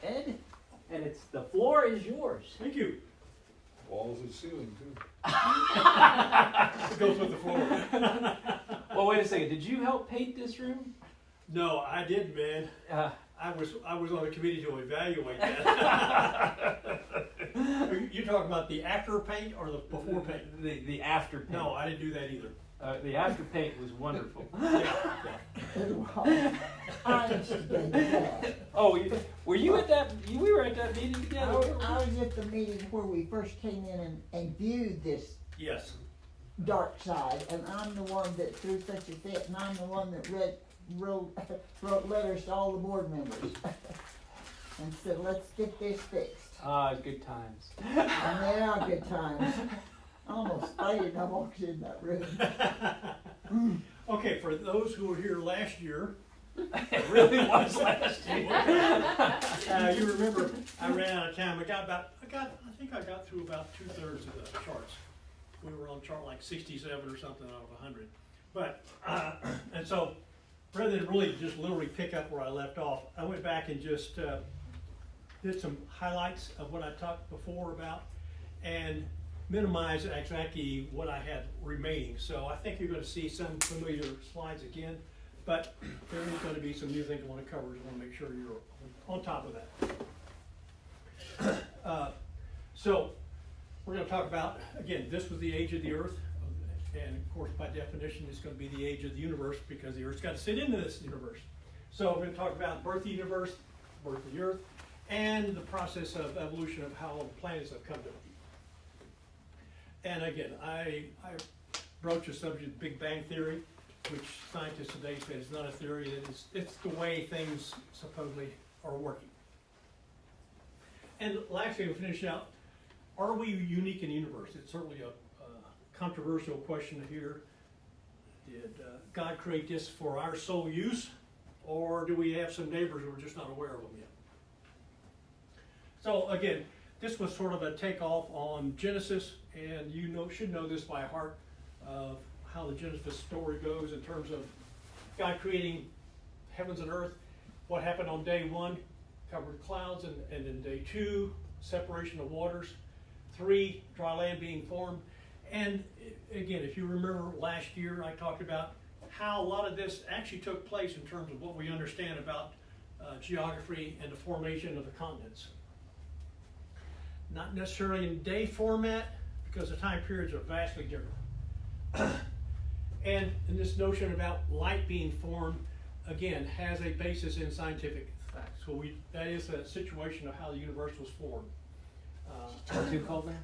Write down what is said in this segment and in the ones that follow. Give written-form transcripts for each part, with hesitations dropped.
Ed, and the floor is yours. Thank you. Walls and ceiling too. It goes with the floor. Well, wait a second. Did you help paint this room? No, I didn't, man. I was on a committee to evaluate that. You talking about the after paint or the before paint? The after paint. No, I didn't do that either. The after paint was wonderful. Oh, were you at that? We were at that meeting together. I was at the meeting where we first came in and viewed this Yes. dark side, and I'm the one that threw such a fit, and I'm the one that wrote letters to all the board members and said, let's get this fixed. Good times. And yeah, good times. I almost fainted. I walked in that room. Okay, for those who were here last year, It really was last year. you remember I ran out of time. I think I got through about 2/3 of the charts. We were on chart like 67 or something out of 100. But and so rather than really just literally pick up where I left off, I went back and just did some highlights of what I talked before about and minimize exactly what I had remaining. So I think you're going to see some familiar slides again, but there is going to be some new things I want to cover. I want to make sure you're on top of that. So we're going to talk about, again, this was the age of the earth, and of course by definition it's going to be the age of the universe because the earth's got to fit into this universe. So we're going to talk about birth of the universe, birth of the earth, and the process of evolution of how planets have come to be. And again, I broach the subject of Big Bang Theory, which scientists today say is not a theory, it's the way things supposedly are working. And lastly, we'll finish out, are we unique in the universe? It's certainly a controversial question here. Did God create this for our sole use, or do we have some neighbors who are just not aware of them yet? So again, this was sort of a takeoff on Genesis, and you should know this by heart of how the Genesis story goes in terms of God creating heavens and earth. What happened on day 1, covered clouds, and then day 2, separation of waters. 3, dry land being formed. And again, if you remember last year, I talked about how a lot of this actually took place in terms of what we understand about geography and the formation of the continents. Not necessarily in day format, because the time periods are vastly different. And this notion about light being formed, again, has a basis in scientific facts. So that is a situation of how the universe was formed. Too cold, man?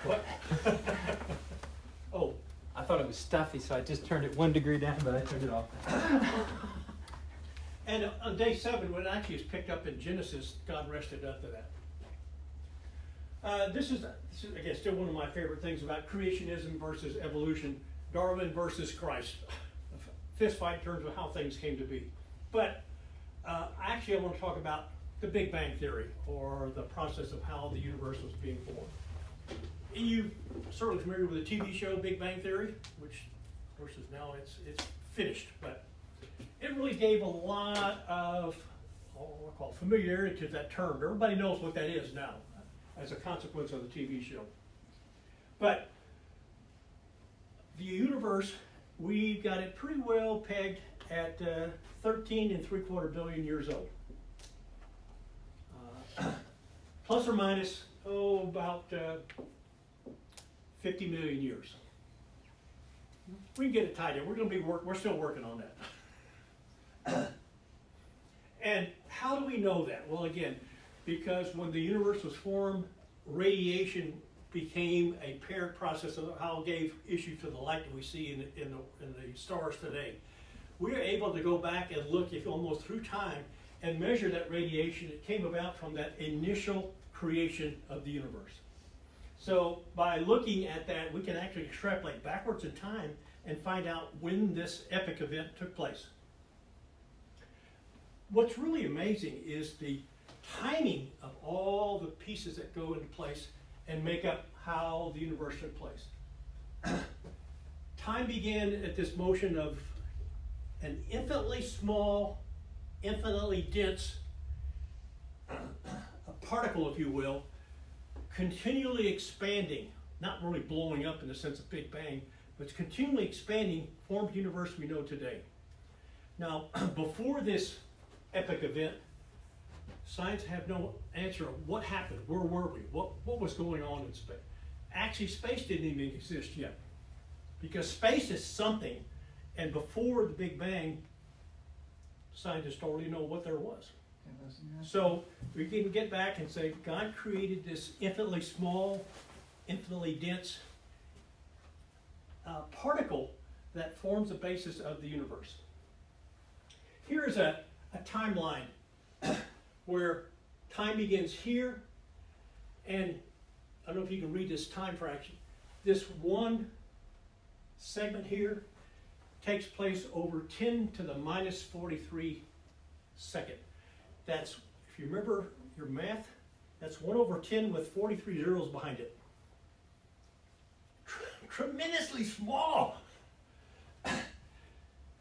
What? Oh. I thought it was stuffy, so I just turned it 1 degree down, but I turned it off. And on day 7, when it actually is picked up in Genesis, God rested after that. This is, again, still one of my favorite things about creationism versus evolution, Darwin versus Christ. A fist fight in terms of how things came to be. But actually I want to talk about the Big Bang Theory, or the process of how the universe was being formed. You're certainly familiar with the TV show Big Bang Theory, which of course is now it's finished, but it really gave a lot of what I call familiarity to that term. Everybody knows what that is now as a consequence of the TV show. But the universe, we got it pretty well pegged at 13.75 billion years old. Plus or minus, about 50 million years. We can get it tied in. We're still working on that. And how do we know that? Well, again, because when the universe was formed, radiation became a paired process of how it gave issue to the light that we see in the stars today. We are able to go back and look, if almost through time, and measure that radiation that came about from that initial creation of the universe. So by looking at that, we can actually extrapolate backwards in time and find out when this epic event took place. What's really amazing is the timing of all the pieces that go into place and make up how the universe took place. Time began at this motion of an infinitely small, infinitely dense particle, if you will, continually expanding, not really blowing up in the sense of Big Bang, but it's continually expanding, formed the universe we know today. Now, before this epic event, science have no answer of what happened, where were we, what was going on in space. Actually, space didn't even exist yet, because space is something, and before the Big Bang, scientists already know what there was. So we can get back and say God created this infinitely small, infinitely dense particle that forms the basis of the universe. Here is a timeline where time begins here, and I don't know if you can read this time fraction. This one segment here takes place over 10 to the minus 43 second. That's, if you remember your math, that's 1 over 10 with 43 zeros behind it. Tremendously small.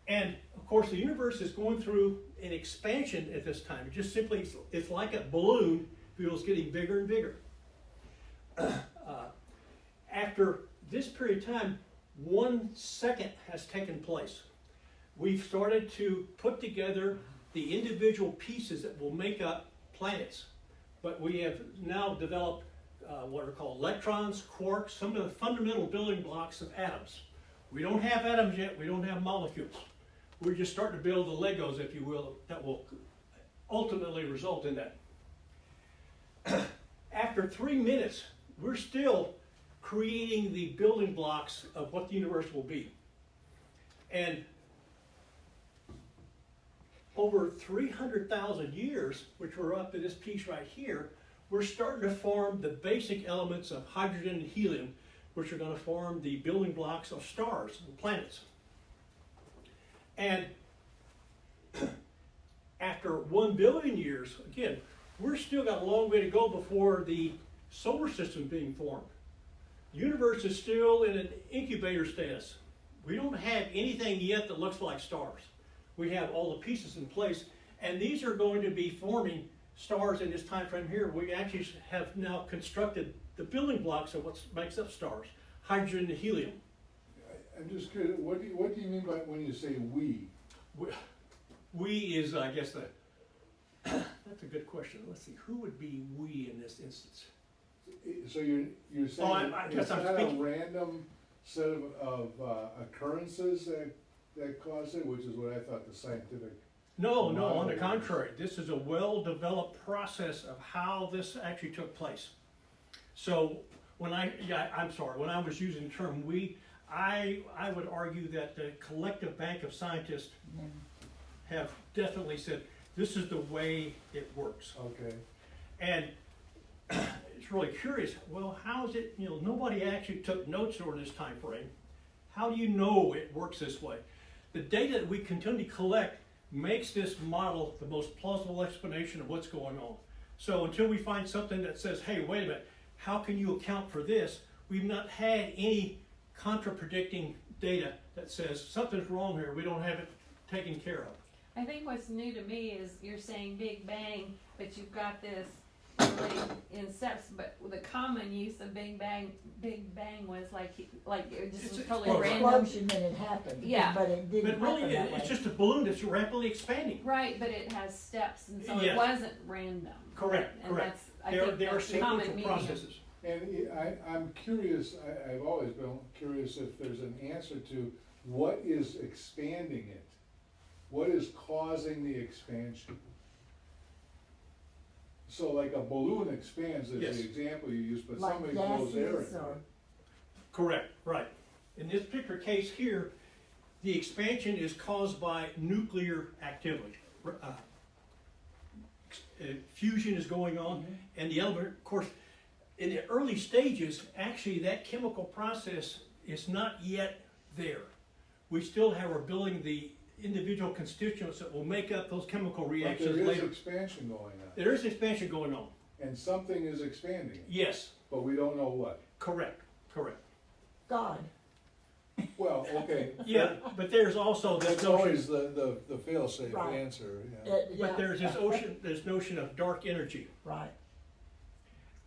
And of course the universe is going through an expansion at this time. It just simply, it's like a balloon, feels getting bigger and bigger. After this period of time, 1 second has taken place. We've started to put together the individual pieces that will make up planets. But we have now developed what are called electrons, quarks, some of the fundamental building blocks of atoms. We don't have atoms yet, we don't have molecules. We're just starting to build the Legos, if you will, that will ultimately result in that. After 3 minutes, we're still creating the building blocks of what the universe will be. And over 300,000 years, which we're up in this piece right here, we're starting to form the basic elements of hydrogen and helium, which are going to form the building blocks of stars and planets. And after 1 billion years, again, we're still got a long way to go before the solar system being formed. The universe is still in an incubator status. We don't have anything yet that looks like stars. We have all the pieces in place, and these are going to be forming stars in this time frame here. We actually have now constructed the building blocks of what makes up stars, hydrogen and helium. I'm just curious, what do you mean by when you say we? We is, I guess, that's a good question. Let's see, who would be we in this instance? So you're saying I guess it's I'm not speaking. a random set of occurrences that cause it, which is what I thought the scientific. No, on the contrary. This is a well-developed process of how this actually took place. So when I was using the term we, I would argue that the collective bank of scientists have definitely said, this is the way it works. Okay. And it's really curious, well, how is it, nobody actually took notes over this time frame. How do you know it works this way? The data that we continue to collect makes this model the most plausible explanation of what's going on. So until we find something that says, hey, wait a minute, how can you account for this? We've not had any contradicting data that says something's wrong here, we don't have it taken care of. I think what's new to me is you're saying Big Bang, but you've got this really in steps, but the common use of Big Bang was like it just was totally Well, random. Explosion and it happened. Yeah. But it didn't But really, happen that way. it's just a balloon that's rapidly expanding. Right, but it has steps, and so Yes. it wasn't random. Correct, And correct. that's, I There think are that's the common sequential medium. processes. And I'm curious, I've always been curious if there's an answer to what is expanding it? What is causing the expansion? So like a balloon expands is Yes. the example you used, but Like somebody blows air gases into or, it. Correct, right. In this particular case here, the expansion is caused by nuclear activity. Fusion is going on, and the element, of course, in the early stages, actually that chemical process is not yet there. We still are building the individual constituents that will make up those chemical But reactions there is later. expansion going on, There is expansion going on. and something is expanding it, Yes, but we don't know what. correct. God. Well, okay. Yeah, but there's also this That's notion. always the fail-safe Right. answer, yeah. But there's this notion of dark energy. Right.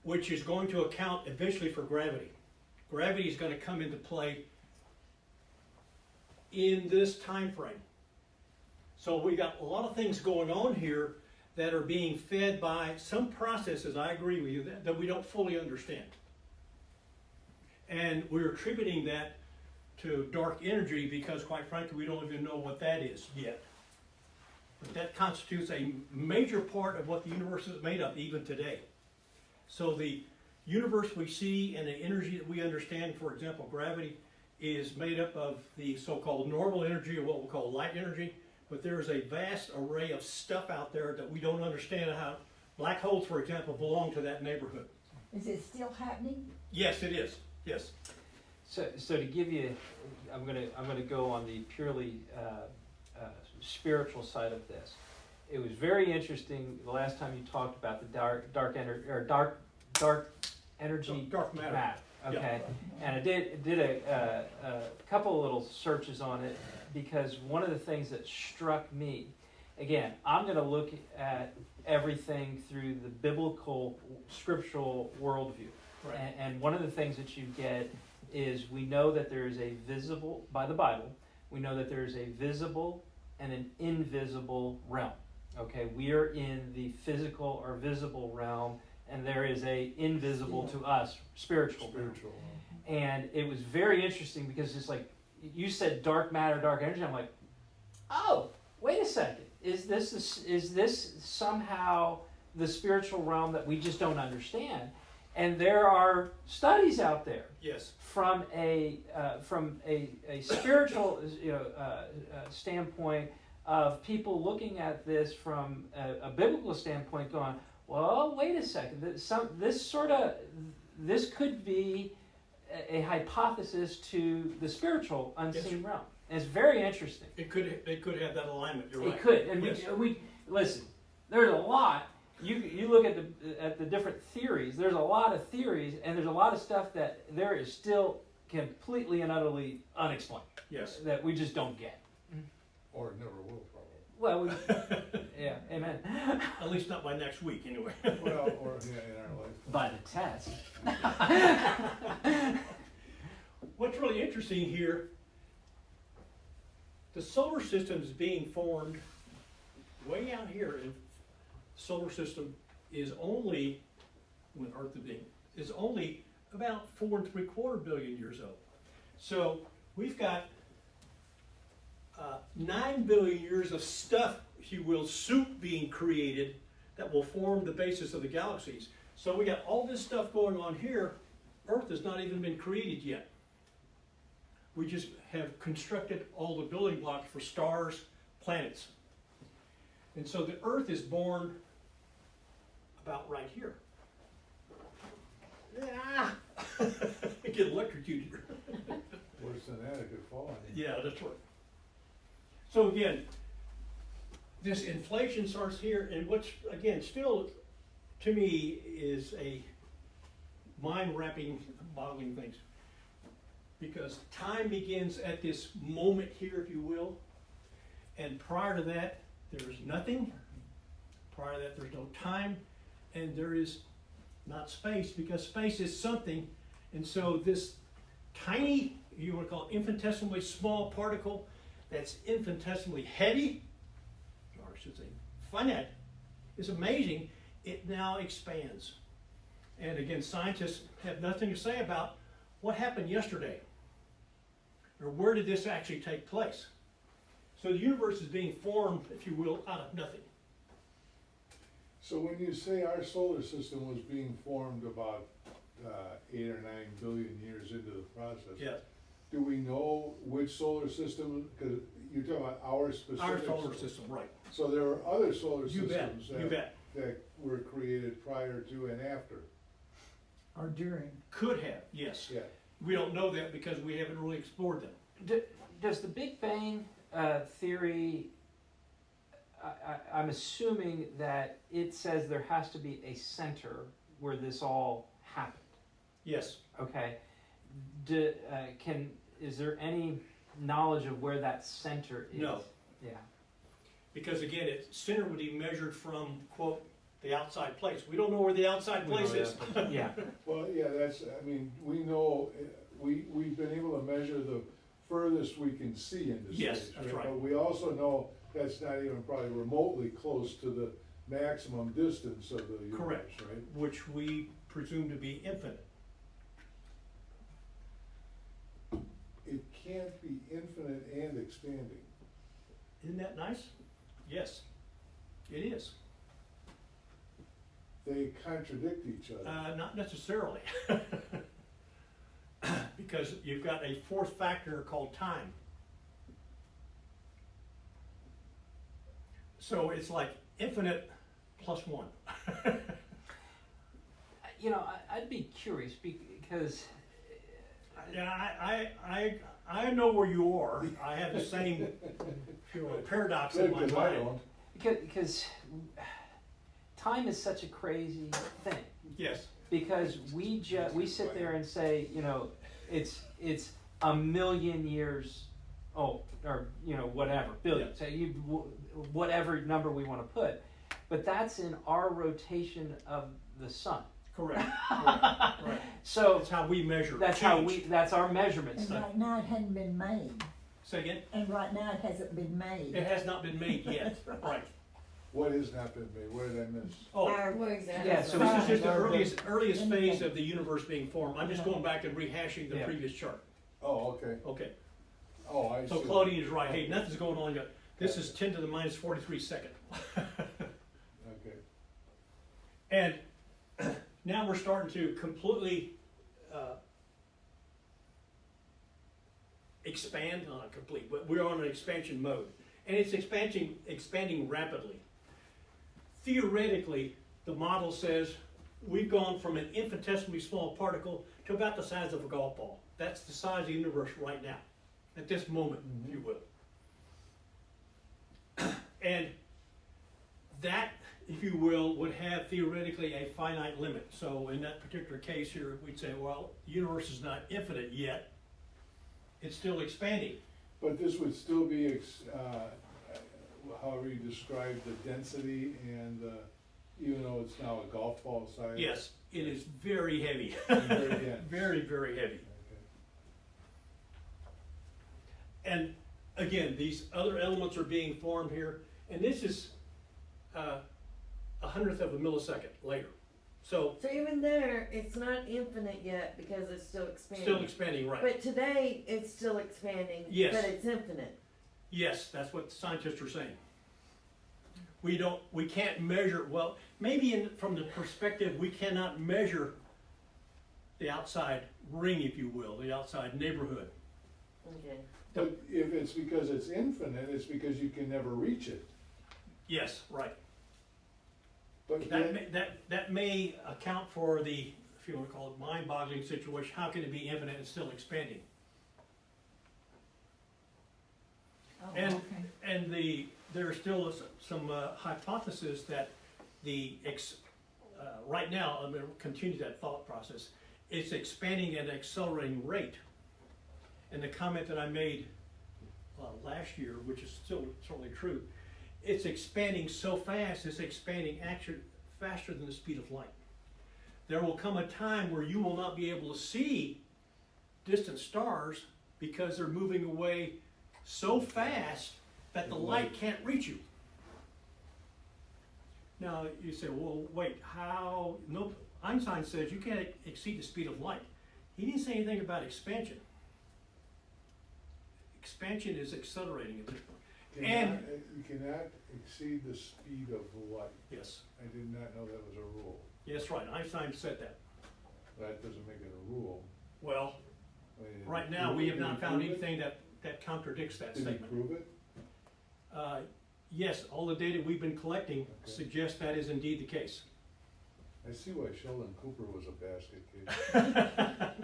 which is going to account eventually for gravity. Gravity is going to come into play in this time frame. So we got a lot of things going on here that are being fed by some processes, I agree with you, that we don't fully understand. And we're attributing that to dark energy because, quite frankly, we don't even know what that is yet. But that constitutes a major part of what the universe is made of, even today. So the universe we see and the energy that we understand, for example, gravity, is made up of the so-called normal energy, or what we'll call light energy. But there is a vast array of stuff out there that we don't understand how. Black holes, for example, belong to that neighborhood. Is it still happening? Yes, it is. Yes. So to give you, I'm gonna go on the purely spiritual side of this. It was very interesting the last time you talked about the dark energy or dark energy. Dark matter. Okay, and I did a couple of little searches on it because one of the things that struck me, again, I'm going to look at everything through the biblical, scriptural worldview. Right. And one of the things that you get is we know that there is a visible, by the Bible, we know that there is a visible and an invisible realm. Okay, we are in the physical or visible realm, and there is a invisible to us spiritual realm. And it was very interesting because it's like you said dark matter, dark energy. I'm like, oh, wait a second. Is this somehow the spiritual realm that we just don't understand? And there are studies out there. Yes. From a spiritual standpoint of people looking at this from a biblical standpoint, going, well, wait a second. This could be a hypothesis to the spiritual unseen realm. And it's very interesting. It could have that alignment. You're right. It could, and yes. we listen. There's a lot. You look at the different theories. There's a lot of theories, and there's a lot of stuff that there is still completely and utterly unexplained. Yes. That we just don't get. Or never will, probably. Well, yeah, amen. At least not by next week, anyway. Well, or in our life. By the test. What's really interesting here, the solar system is being formed way out here. And the solar system is only, when Earth is only about 4 3/4 billion years old. So we've got 9 billion years of stuff, if you will, soup being created that will form the basis of the galaxies. So we got all this stuff going on here. Earth has not even been created yet. We just have constructed all the building blocks for stars, planets. And so the Earth is born about right here. Ah! It gets electrocuted. Worse than that, it could fall on you. Yeah, that's right. So again, this inflation starts here, and what's, again, still, to me, is a mind-wrapping, boggling things. Because time begins at this moment here, if you will, and prior to that, there's nothing. Prior to that, there's no time, and there is not space, because space is something. And so this tiny, you want to call it infinitesimally small particle that's infinitesimally heavy, or I should say finite, is amazing. It now expands. And again, scientists have nothing to say about what happened yesterday, or where did this actually take place. So the universe is being formed, if you will, out of nothing. So when you say our solar system was being formed about 8 or 9 billion years into the process, Yes. do we know which solar system? Because you're talking about our specific. Our solar system, right. So there are other solar You bet, systems you bet. that were created prior to and after. Or during? Could have, yes. Yeah. We don't know that because we haven't really explored them. Does the Big Bang theory, I'm assuming that it says there has to be a center where this all happened. Yes. Okay. Is there any knowledge of where that center is? No. Yeah. Because again, its center would be measured from, quote, the outside place. We don't know where the outside We place know is. that. Yeah, Well, yeah, I mean, we know, we've been able to measure the furthest we can see into space. Yes, that's right. But we also know that's not even probably remotely close to the maximum distance of the universe, Correct. right? Which we presume to be infinite. It can't be infinite and expanding. Isn't that nice? Yes, it is. They contradict each other. Not necessarily. Because you've got a fourth factor called time. So it's like infinite plus one. you know, I'd be curious because Yeah, I know where you are. I have the same paradox in Good, my 'cause I mind. don't. because time is such a crazy thing. Yes, Because we sit there and say, you know, it's a million years old, or you know, whatever, billion. Yeah. So whatever number we want to put, but that's in our rotation of the sun. correct. Right. So That's how we measure. that's change. that's our measurement. And So right now it hadn't been made, Say again? and right now it hasn't been made. It has not been made yet. That's right. Right. What has not been made? What did I miss? Oh, What exactly? Yeah, so this is just the Or earliest phase anything. of the universe being formed. I'm just going back and rehashing the Yeah. previous chart. Oh, okay. Okay. Oh, I see. So Claudine is right. Hey, nothing's going on yet. This is 10 to the minus 43 second. Okay. And now we're starting to completely expand, not complete, but we're on an expansion mode. And it's expanding rapidly. Theoretically, the model says we've gone from an infinitesimally small particle to about the size of a golf ball. That's the size of the universe right now, at this moment, if you will. And that, if you will, would have theoretically a finite limit. So in that particular case here, we'd say, well, the universe is not infinite yet. It's still expanding. But this would still be, however you describe the density and, even though it's now a golf ball size? Yes, it is very heavy. Very dense. Very, very heavy. Okay. And again, these other elements are being formed here, and this is a 100th of a millisecond later. So So even there, it's not infinite yet because it's still expanding. still expanding, right? But today, it's still expanding. Yes. But it's infinite. Yes, that's what scientists are saying. We can't measure, well, maybe from the perspective, we cannot measure the outside ring, if you will, the outside neighborhood. Okay. But if it's because it's infinite, it's because you can never reach it. Yes, right. But That may account for the, if you want to call it, mind-boggling situation. How can it be infinite and still expanding? Oh, And okay. there are still some hypotheses that right now, I'm going to continue that thought process. It's expanding at an accelerating rate. And the comment that I made last year, which is still certainly true, it's expanding so fast, it's expanding actually faster than the speed of light. There will come a time where you will not be able to see distant stars because they're moving away so fast that the light can't reach you. Now you say, well, wait, how? No, Einstein says you can't exceed the speed of light. He didn't say anything about expansion. Expansion is accelerating at this point. you cannot exceed the speed of light. Yes, I did not know that was a rule. yes, right. Einstein said that. That doesn't make it a rule. Well, I mean, right now we have did he not found prove it? anything that contradicts that Did he statement. prove it? Yes, all the data we've been collecting suggests that is indeed the case. I see why Sheldon Cooper was a basket case.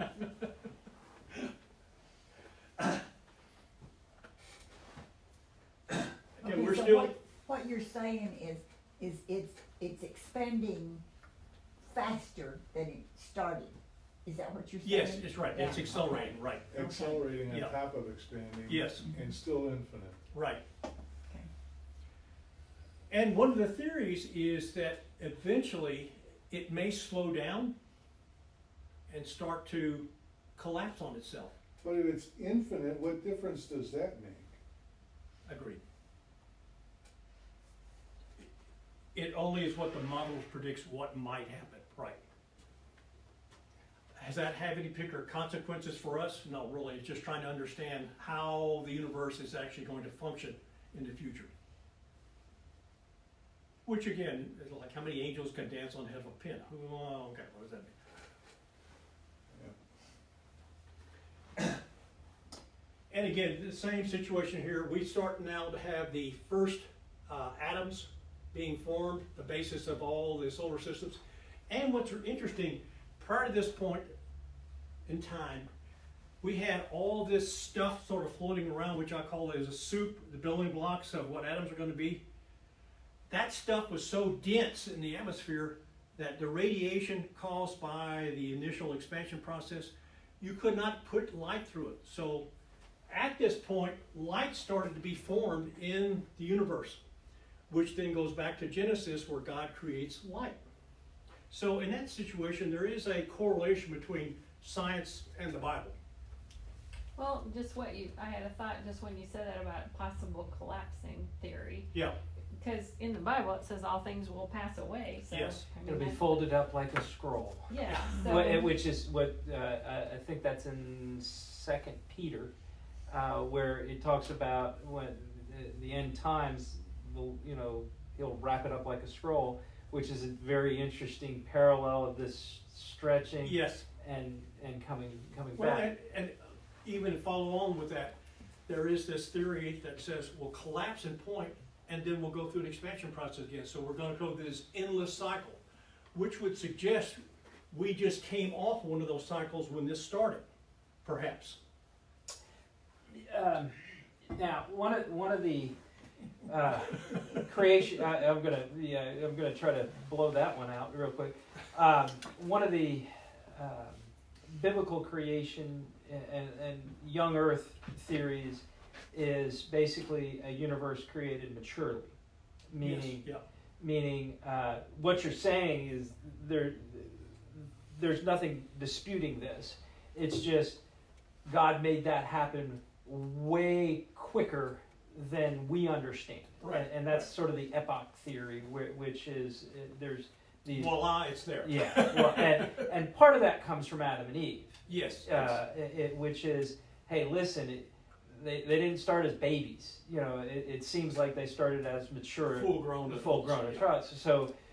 Again, Okay, we're so still, what you're saying is it's expanding faster than it started. Is that what you're saying? yes, it's right. It's Yeah. accelerating, right, Accelerating on Yeah. top of expanding. Yes. And still infinite. right. Okay. And one of the theories is that eventually it may slow down and start to collapse on itself. But if it's infinite, what difference does that make? Agreed. It only is what the model predicts what might happen, right? Does that have any particular consequences for us? No, really, it's just trying to understand how the universe is actually going to function in the future. Which again, is like how many angels can dance on the head of a pin? Oh, okay, what does that mean? And again, the same situation here. We start now to have the first atoms being formed, the basis of all the solar systems. And what's interesting, prior to this point in time, we had all this stuff sort of floating around, which I call as a soup, the building blocks of what atoms are going to be. That stuff was so dense in the atmosphere that the radiation caused by the initial expansion process, you could not put light through it. So at this point, light started to be formed in the universe, which then goes back to Genesis where God creates light. So in that situation, there is a correlation between science and the Bible. Well, I had a thought just when you said that about possible collapsing theory. Yeah, Because in the Bible it says all things will pass away, so. Yes. I mean, It'll be that's- folded up like a scroll. Yeah, Which is what, I think that's in 2 Peter, where it talks about when the end times, he'll wrap it up like a scroll, which is a very interesting parallel of this stretching yes. and coming Well, back. and even follow on with that, there is this theory that says we'll collapse in point and then we'll go through an expansion process again. So we're going to go through this endless cycle, which would suggest we just came off one of those cycles when this started, perhaps. Now, one of the creation, I'm gonna try to blow that one out real quick. One of the biblical creation and young Earth theories is basically a universe created maturely, meaning Yes, meaning what you're saying is there's nothing disputing this. It's just God made that happen way quicker than we understand. Right, And that's right. sort of the epoch theory, which is there's these. Voila, it's there. Yeah, well, and part of that comes from Adam and Eve, Yes. which is, hey, listen, they didn't start as babies. It seems like they started as mature, Full grown. adults.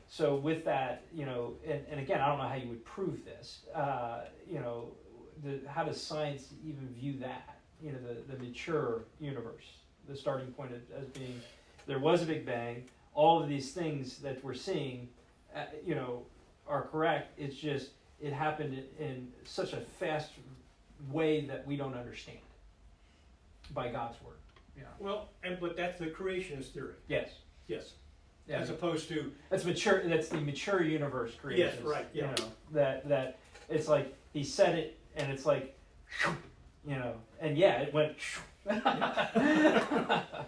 So with that, and again, I don't know how you would prove this. How does science even view that? The mature universe, the starting point as being there was a big bang. All of these things that we're seeing, are correct. It's just it happened in such a fast way that we don't understand by God's word. Yeah. Well, but that's the creationist theory. Yes. Yes. Yeah. As opposed to That's mature. That's the mature universe creation. Yes, right, yeah. That it's like he said it, and it's like, and yeah, it went.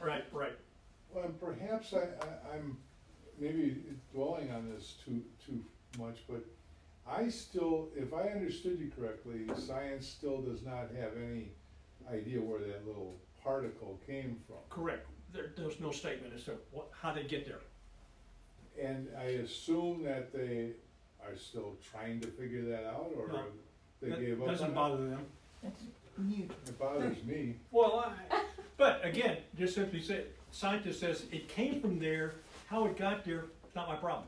right. Well, and perhaps I'm maybe dwelling on this too much, but I still, if I understood you correctly, science still does not have any idea where that little particle came from. Correct. There's no statement as to how they get there. And I assume that they are still trying to figure that out, or No, they That gave up on doesn't it? bother them. That's mute. It bothers me. Well, but again, just simply say, scientist says it came from there. How it got there, it's not my problem.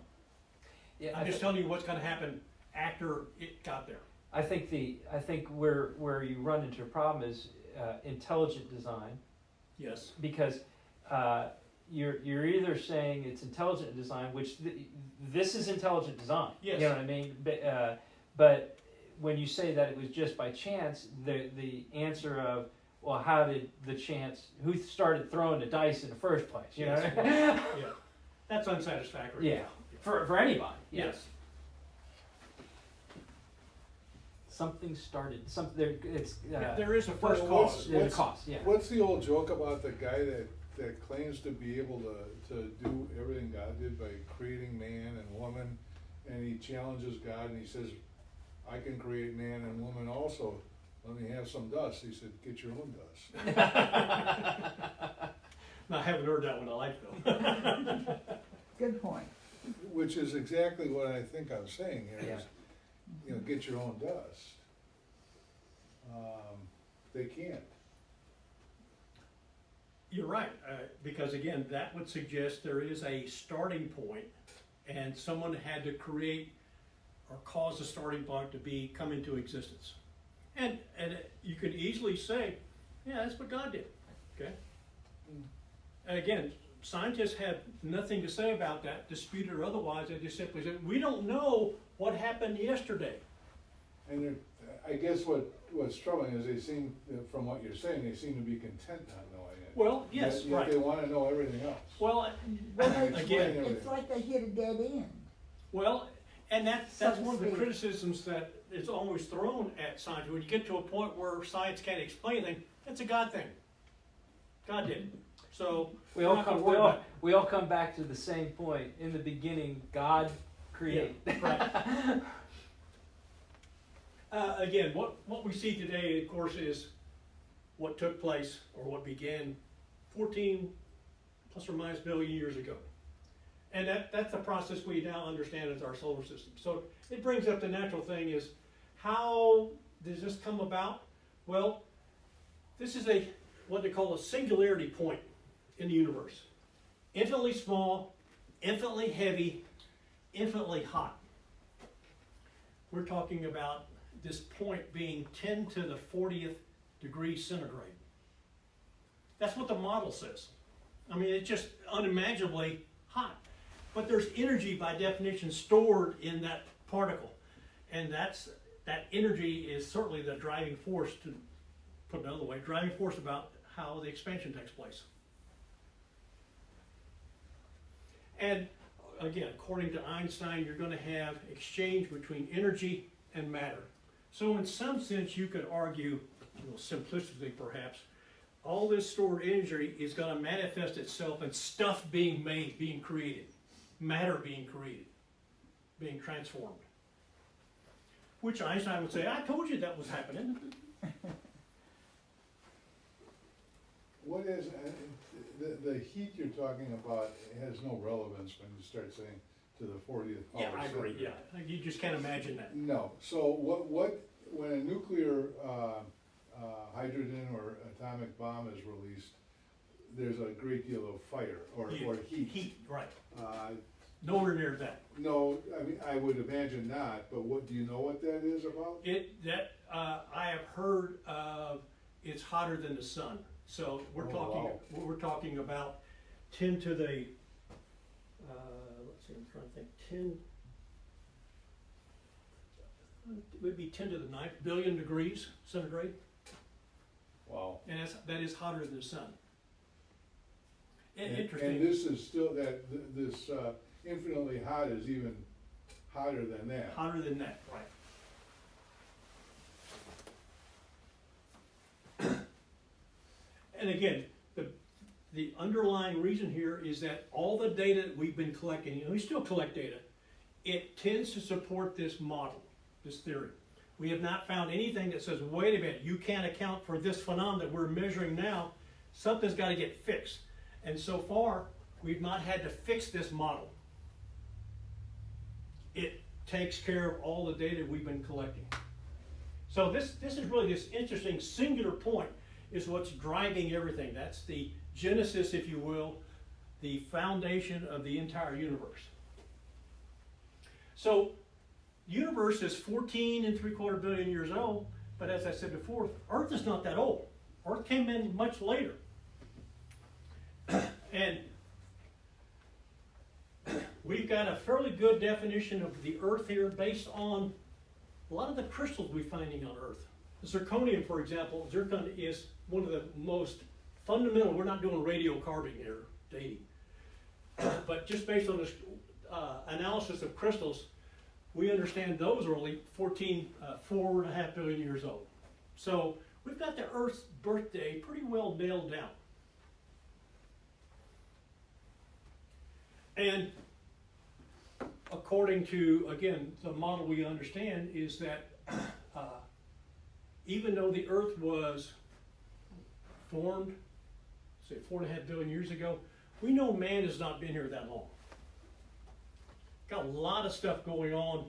Yeah, I'm just telling you what's going to happen after it got there. I think where you run into a problem is intelligent design, Yes. because you're either saying it's intelligent design, which this is intelligent design. Yes. You know what I mean? But when you say that it was just by chance, the answer of, well, how did the chance? Who started throwing the dice in the first place? You know. Yes. Yeah. That's unsatisfactory. Yeah. For anybody. Yeah. Yes. Something started. It's There is a first Well, cause. there's a cause. Yeah. What's the old joke about the guy that claims to be able to do everything God did by creating man and woman, and he challenges God and he says, I can create man and woman also. Let me have some dust. He said, get your own dust. No, I haven't heard that one, I like though. Good point. Which is exactly what I think I'm saying here is, Yeah. get your own dust. They can't. You're right, because again, that would suggest there is a starting point, and someone had to create or cause the starting point to come into existence. And you could easily say, yeah, that's what God did, okay? And again, scientists have nothing to say about that, disputed or otherwise. They just simply say, we don't know what happened yesterday. And I guess what's troubling is they seem, from what you're saying, they seem to be content not knowing it. Well, yes, Yet right. they wanna know everything else. Well, Well, again, it's like they hit a dead end. well, and that's So to one of the speak. criticisms that is always thrown at science. When you get to a point where science can't explain anything, it's a God thing. God did it. So We we're all not gonna come, worry about it. we all come back to the same point. In the beginning, God created. Right. Again, what we see today, of course, is what took place or what began 14 plus or minus billion years ago. And that's the process we now understand as our solar system. So it brings up the natural thing is, how does this come about? Well, this is what they call a singularity point in the universe. Infinitely small, infinitely heavy, infinitely hot. We're talking about this point being 10 to the 40th degree centigrade. That's what the model says. I mean, it's just unimaginably hot. But there's energy by definition stored in that particle. And that energy is certainly the driving force, to put it another way, driving force about how the expansion takes place. And again, according to Einstein, you're going to have exchange between energy and matter. So in some sense, you could argue, simplistically perhaps, all this stored energy is going to manifest itself in stuff being made, being created, matter being created, being transformed. Which Einstein would say, I told you that was happening. What is, the heat you're talking about has no relevance when you start saying to the 40th power. Yeah, I agree, centigrade. yeah. You just can't imagine that. No, so when a nuclear hydrogen or atomic bomb is released, there's a great deal of fire or heat. Heat, right. Uh, Nowhere near that. No, I mean, I would imagine not, but do you know what that is about? I have heard of, it's hotter than the sun. So we're talking about 10 to the, let's see, I'm trying to think, 10, it would be 10 to the 9th billion degrees centigrade. Wow. And that is hotter than the sun. And Interesting. this is still, this infinitely hot is even hotter than that. Hotter than that, right. And again, the underlying reason here is that all the data that we've been collecting, and we still collect data, it tends to support this model, this theory. We have not found anything that says, wait a minute, you can't account for this phenomenon that we're measuring now. Something's got to get fixed. And so far, we've not had to fix this model. It takes care of all the data we've been collecting. So this is really this interesting singular point is what's driving everything. That's the genesis, if you will, the foundation of the entire universe. So, universe is 14.75 billion years old, but as I said before, Earth is not that old. Earth came in much later. And we've got a fairly good definition of the Earth here based on a lot of the crystals we're finding on Earth. Zirconium, for example, zircon is one of the most fundamental, we're not doing radiocarbon here, dating, but just based on this analysis of crystals, we understand those are only 4.5 billion years old. So we've got the Earth's birthday pretty well nailed down. And according to, again, the model we understand is that even though the Earth was formed, say 4.5 billion years ago, we know man has not been here that long. Got a lot of stuff going on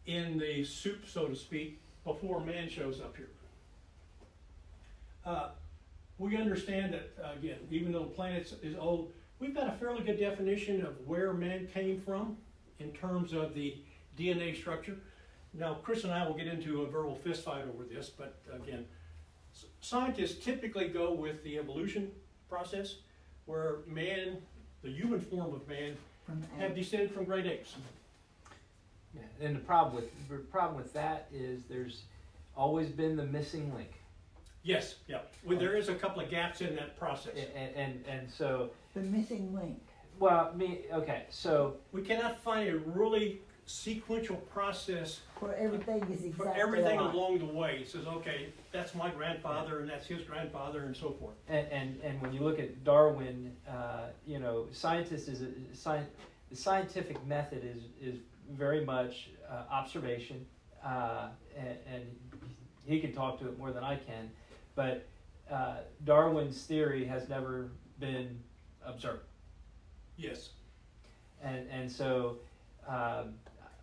in the soup, so to speak, before man shows up here. We understand that, again, even though the planet is old, we've got a fairly good definition of where man came from in terms of the DNA structure. Now, Chris and I will get into a verbal fist fight over this, but again, scientists typically go with the evolution process, where man, the human form of man, From have descended from great apes. Yeah, and the problem with that is there's always been the missing link. Yes, yeah. Well, there is a couple of gaps in that process. And so, the missing link. well, okay, so, We cannot find a really sequential process Where everything is exactly for everything alike. along the way. It says, okay, that's my grandfather and that's his grandfather and so forth. and when you look at Darwin, scientists the scientific method is very much observation, and he can talk to it more than I can, but Darwin's theory has never been observed. Yes. And so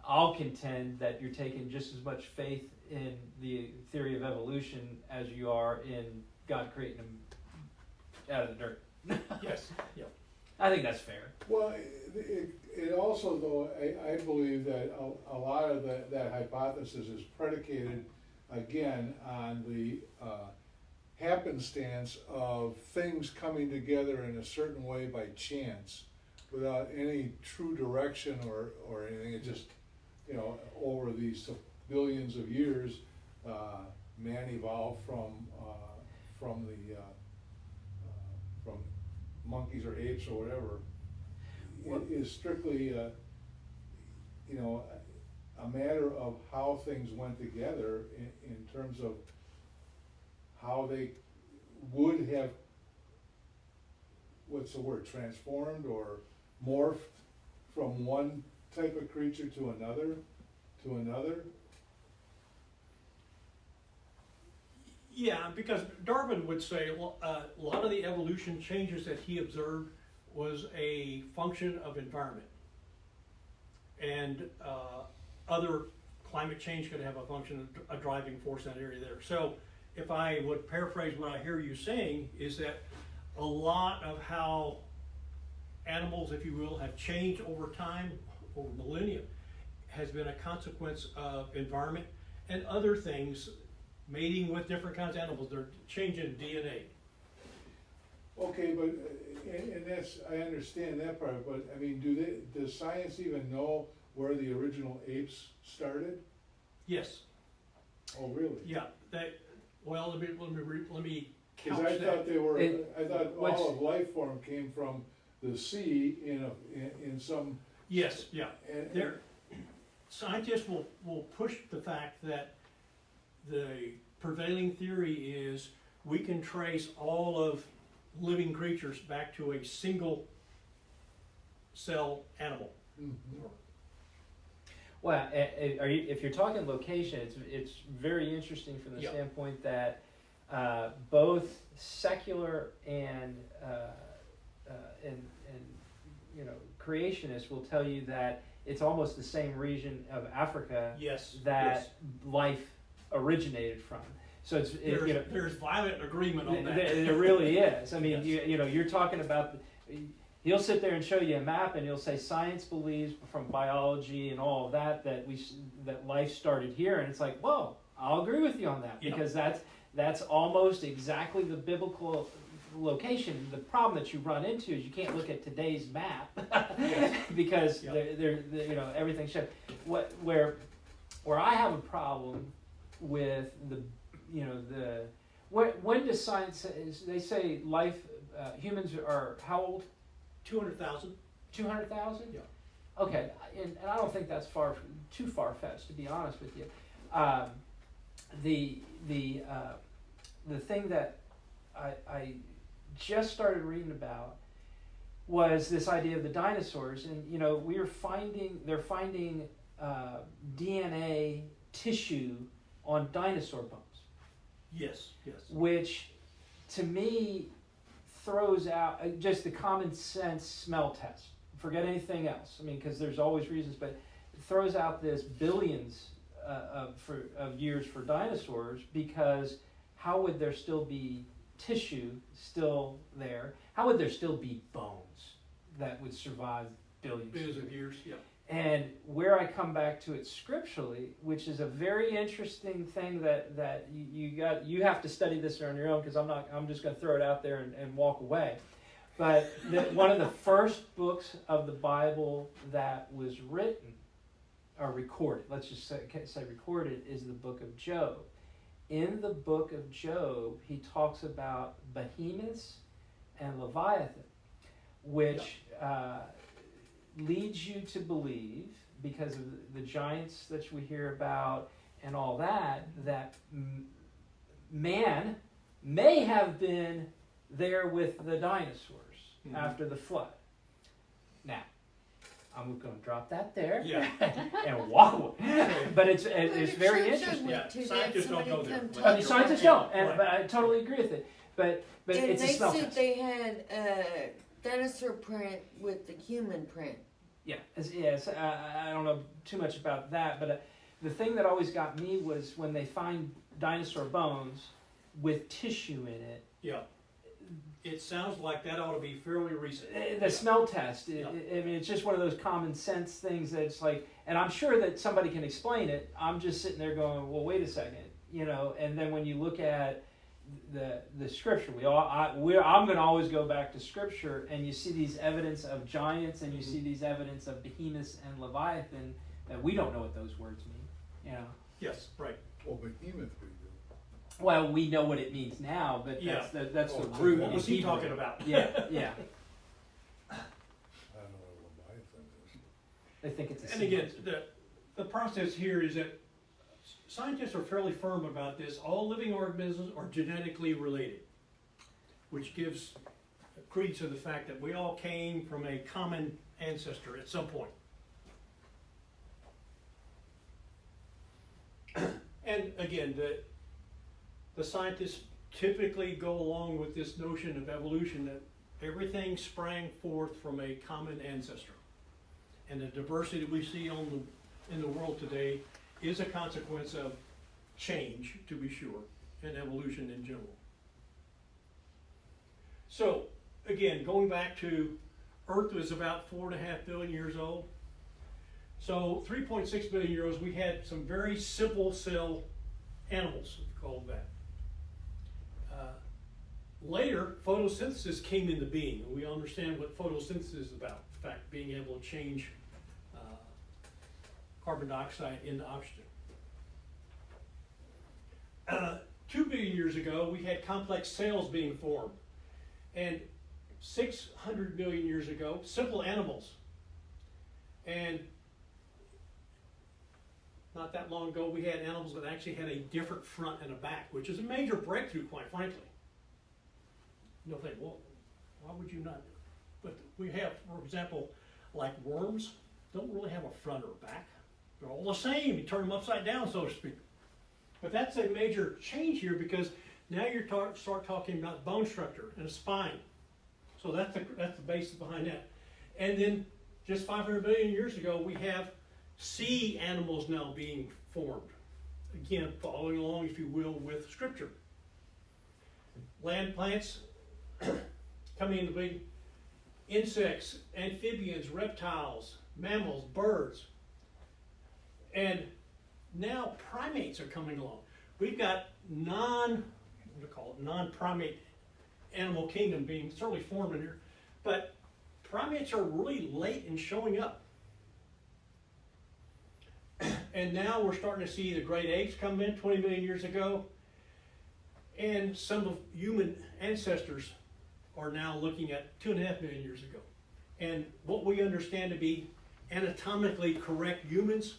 I'll contend that you're taking just as much faith in the theory of evolution as you are in God creating them out of the dirt. Yes. Yeah. I think that's fair. Well, it also, though, I believe that a lot of that hypothesis is predicated, again, on the happenstance of things coming together in a certain way by chance, without any true direction or anything. It just, over these billions of years, man evolved from monkeys or apes or whatever. It is strictly, a matter of how things went together in terms of how they would have, what's the word, transformed or morphed from one type of creature to another. Yeah, because Darwin would say a lot of the evolution changes that he observed was a function of environment. And other climate change could have a function, a driving force in that area there. So if I would paraphrase what I hear you saying, is that a lot of how animals, if you will, have changed over time, over millennia, has been a consequence of environment and other things, mating with different kinds of animals. They're changing DNA. Okay, but, and that's, I understand that part, but, I mean, does science even know where the original apes started? Yes. Oh, really? Yeah. Well, let me Because couch I that. thought I thought what's- all of life form came from the sea in some. Yes, yeah. And- There, scientists will push the fact that the prevailing theory is we can trace all of living creatures back to a single cell animal. Mhm. Well, if you're talking location, it's very interesting from the Yeah. standpoint that both secular and creationists will tell you that it's almost the same region of Africa Yes. that life originated from. So There's violent agreement on that. there really is. I mean, Yes. you're talking about. He'll sit there and show you a map, and he'll say science believes from biology and all of that that life started here, and it's like, whoa, I'll agree with you on that Yeah. because that's almost exactly the biblical location. The problem that you run into is you can't look at today's map because Yeah. they're everything's shut. Where I have a problem with when does science, they say life, humans are how old? 200,000. 200,000? Yeah. Okay, and I don't think that's too far-fetched, to be honest with you. The thing that I just started reading about was this idea of the dinosaurs, and they're finding DNA tissue on dinosaur bones, Yes, yes. which to me throws out just the common sense smell test. Forget anything else. I mean, because there's always reasons, but it throws out this billions of years for dinosaurs, because how would there still be tissue still there? How would there still be bones that would survive billions Of years, yeah. And where I come back to it scripturally, which is a very interesting thing that you have to study this on your own, because I'm just going to throw it out there and walk away. But one of the first books of the Bible that was written or recorded, let's just say recorded, is the book of Job. In the book of Job, he talks about behemoths and Leviathan, which leads you to believe, because of the giants that we hear about and all that, that man may have been there with the dinosaurs after the flood. Now, I'm going to drop that there and walk away. But it's very interesting. Yeah, scientists don't go there. Scientists don't, but I totally agree with it. But And it's a they smell said test. they had a dinosaur print with the human print. Yes. I don't know too much about that, but the thing that always got me was when they find dinosaur bones with tissue in it. Yeah. It sounds like that ought to be fairly recent. The smell test. I mean, it's just one of those common sense things that it's like, and I'm sure that somebody can explain it. I'm just sitting there going, well, wait a second, And then when you look at the scripture, I'm going to always go back to scripture, and you see these evidence of giants, and you see these evidence of behemoths and Leviathan that we don't know what those words mean. Yes, right. Well, behemoth we do. Well, we know what it means now, but that's the root. What was he talking about? Yeah. I don't know what Leviathan is. I think it's a And again, the process here is that scientists are fairly firm about this. All living organisms are genetically related, which gives credence to the fact that we all came from a common ancestor at some point. And again, the scientists typically go along with this notion of evolution, that everything sprang forth from a common ancestor. And the diversity that we see in the world today is a consequence of change, to be sure, and evolution in general. So, again, going back to Earth was about 4.5 billion years old. So 3.6 billion years, we had some very simple cell animals, called that. Later, photosynthesis came into being, and we understand what photosynthesis is about. In fact, being able to change carbon dioxide into oxygen. 2 billion years ago, we had complex cells being formed. And 600 million years ago, simple animals. And not that long ago, we had animals that actually had a different front and a back, which is a major breakthrough, quite frankly. You'll think, well, why would you not? But we have, for example, like worms, don't really have a front or a back. They're all the same. You turn them upside down, so to speak. But that's a major change here, because now you're start talking about bone structure and a spine. So that's the basis behind that. And then just 500 billion years ago, we have sea animals now being formed. Again, following along, if you will, with scripture. Land plants coming into being, insects, amphibians, reptiles, mammals, birds. And now primates are coming along. We've got non-primate animal kingdom being certainly formed in here, but primates are really late in showing up. And now we're starting to see the great apes come in 20 million years ago, and some of human ancestors are now looking at 2.5 million years ago. And what we understand to be anatomically correct humans,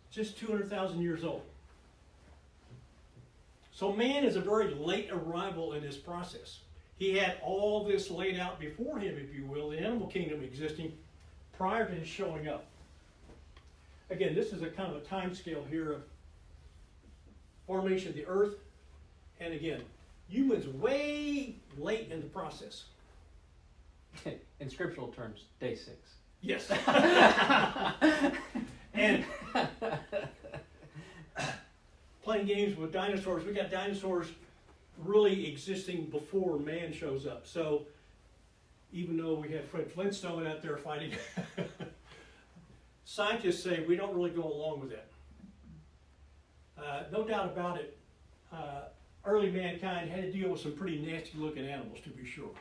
just 200,000 years old. So man is a very late arrival in this process. He had all this laid out before him, if you will, the animal kingdom existing prior to his showing up. Again, this is a kind of a time scale here of formation of the earth, and again, humans way late in the process. In scriptural terms, day 6. Yes. And playing games with dinosaurs, we got dinosaurs really existing before man shows up. So even though we had Fred Flintstone out there fighting, scientists say we don't really go along with that. No doubt about it, early mankind had to deal with some pretty nasty looking animals, to be sure.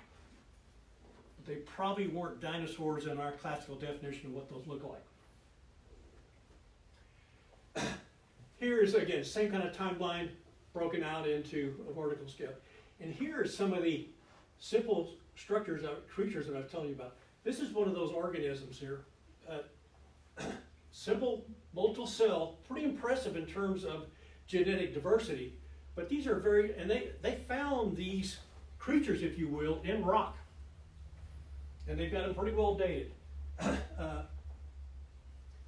But they probably weren't dinosaurs in our classical definition of what those look like. Here is, again, same kind of timeline broken out into a vertical scale. And here are some of the simple structures, creatures that I was telling you about. This is one of those organisms here. Simple, multiple cell, pretty impressive in terms of genetic diversity. But these are and they found these creatures, if you will, in rock. And they've got them pretty well dated.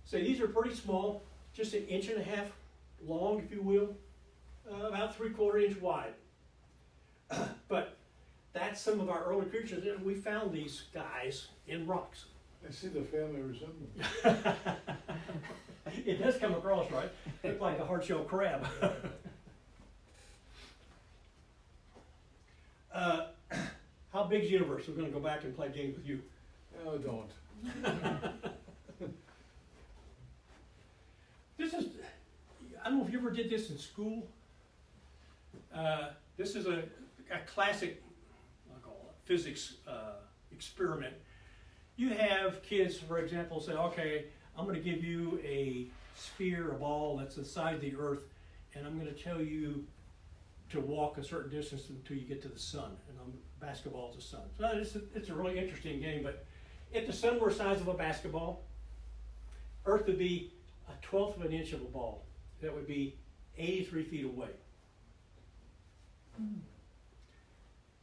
So these are pretty small, just 1.5 inches long, if you will, about 3/4 inch wide. But that's some of our early creatures, and we found these guys in rocks. I see the family resemblance. It does come across, right? Look like a hard-shell crab. How big's the universe? We're going to go back and play games with you. No, don't. This is, I don't know if you ever did this in school. This is a classic, I'll call it, physics experiment. You have kids, for example, say, okay, I'm going to give you a sphere, a ball that's the size of the earth, and I'm going to tell you to walk a certain distance until you get to the sun. And basketball is the sun. So it's a really interesting game, but if the sun were the size of a basketball, Earth would be 1/12 of an inch of a ball. That would be 83 feet away.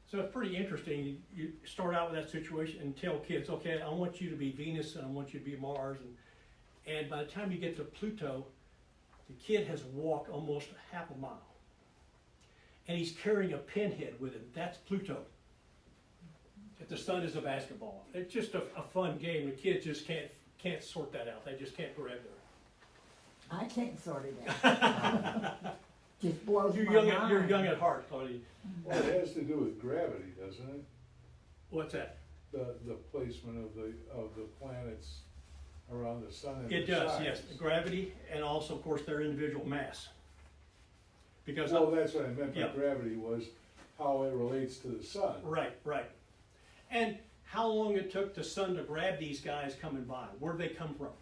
So it's pretty interesting. You start out with that situation and tell kids, okay, I want you to be Venus and I want you to be Mars. And by the time you get to Pluto, the kid has walked almost 1/2 mile. And he's carrying a pinhead with him. That's Pluto. If the sun is a basketball. It's just a fun game. The kids just can't sort that out. They just can't grab it. I can't sort it out. Just blows my mind. You're young at heart, Claudia. Well, it has to do with gravity, doesn't it? What's that? The placement of the planets around the sun and It their does, size. yes. Gravity and also, of course, their individual mass. Because Well, that's what I meant by Yeah. gravity, was how it relates to the sun. Right. And how long it took the sun to grab these guys coming by. Where did they come from?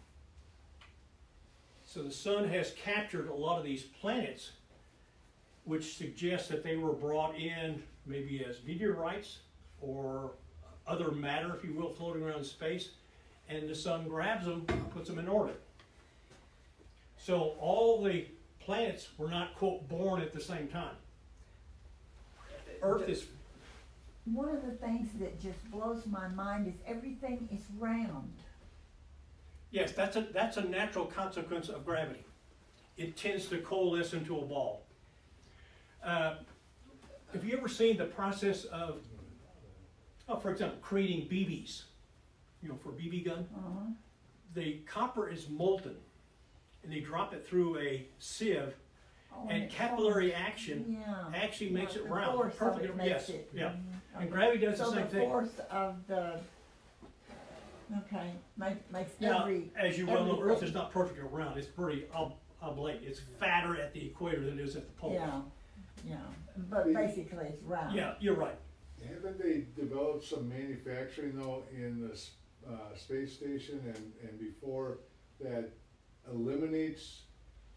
So the sun has captured a lot of these planets, which suggests that they were brought in maybe as meteorites or other matter, if you will, floating around in space, and the sun grabs them, puts them in orbit. So all the planets were not, quote, born at the same time. Earth is... One of the things that just blows my mind is everything is round. Yes, that's a natural consequence of gravity. It tends to coalesce into a ball. Have you ever seen the process of, for example, creating BBs? You know, for a BB gun? Uh-huh. The copper is molten, and they drop it through a sieve, Oh, and it capillary forms- action yeah. actually makes it The round. force of Perfect. it makes Yes. it, Yeah. mhm, And okay. gravity does the So same the thing. force of the, okay, makes Now, every, as you well know, Earth everything. is not perfectly round. It's pretty oblate. It's fatter at the equator than it is at the poles. yeah, but basically it's round. Yeah, you're right. Haven't they developed some manufacturing though in the space station and before that eliminates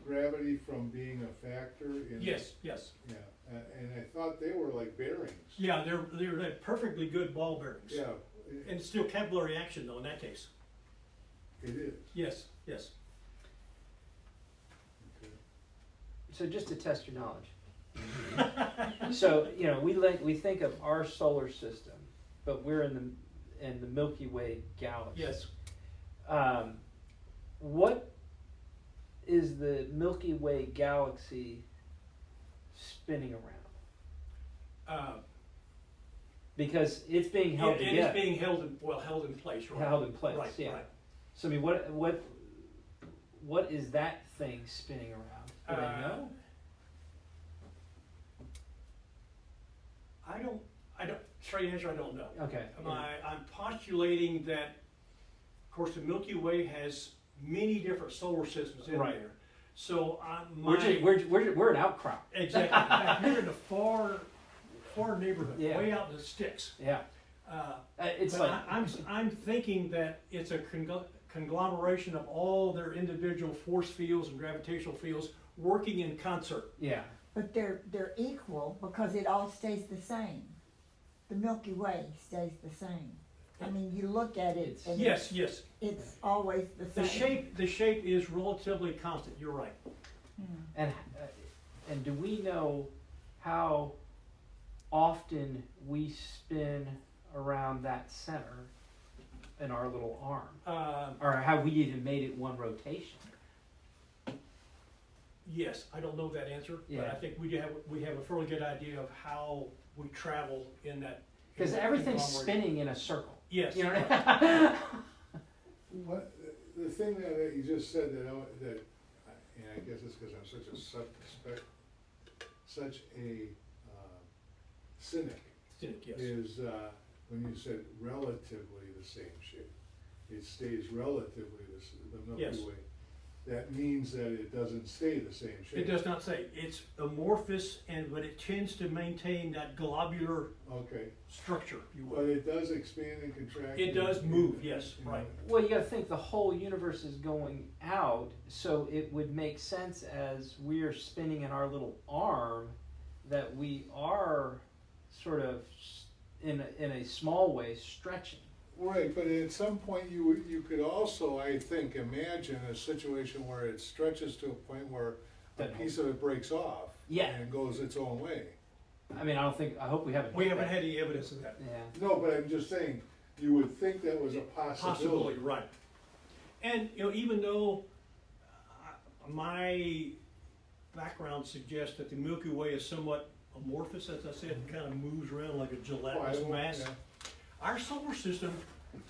gravity from being a factor in? Yes. Yeah, and I thought they were like bearings. Yeah, they're perfectly good ball bearings. Yeah, And it's still capillary action though in that case. it is. Yes. Okay. So just to test your knowledge, So, you know, we think of our solar system, but we're in the Milky Way galaxy. Yes. What is the Milky Way galaxy spinning around? Because it's being held And together. it's being held in place, right? Held in place, Right, yeah. right. So I mean, what is that thing spinning around? Do they know? I don't, straight answer, I don't know. Okay. I'm postulating that, of course, the Milky Way has many different solar systems in Right. there. So We're an outcrop. exactly. In fact, you're in the far neighborhood, Yeah. way out in the sticks. Yeah. It's But like I'm thinking that it's a conglomeration of all their individual force fields and gravitational fields working in concert. yeah. But they're equal because it all stays the same. The Milky Way stays the same. I mean, you look at it and Yes, it's always the same. the shape is relatively constant. You're right. And do we know how often we spin around that center in our little arm, or have we even made it one rotation? Yes, I don't know that answer, but Yeah. I think we have a fairly good idea of how we travel in that. Because everything's spinning in a circle. Yes. You know what right. I mean? What, the thing that you just said and I guess it's because I'm such a cynic, Yes. is when you said relatively the same shape. It stays relatively the Milky Yes. Way. That means that it doesn't stay the same shape. It does not say. It's amorphous, but it tends to maintain that globular Okay, structure, if you but will. it does expand and contract. It does move, yes, right. Well, you got to think the whole universe is going out, so it would make sense as we are spinning in our little arm that we are sort of in a small way stretching. Right, but at some point you could also, I think, imagine a situation where it stretches to a point where a piece of it breaks off. Yeah. And goes its own way. I mean, I hope we haven't. We hit haven't that. had any evidence of that. Yeah. No, but I'm just saying, you would think that was a possibility. Right. And, even though my background suggests that the Milky Way is somewhat amorphous, as I said, it kind of moves around like a gelatinous mass. Yeah. Our solar system,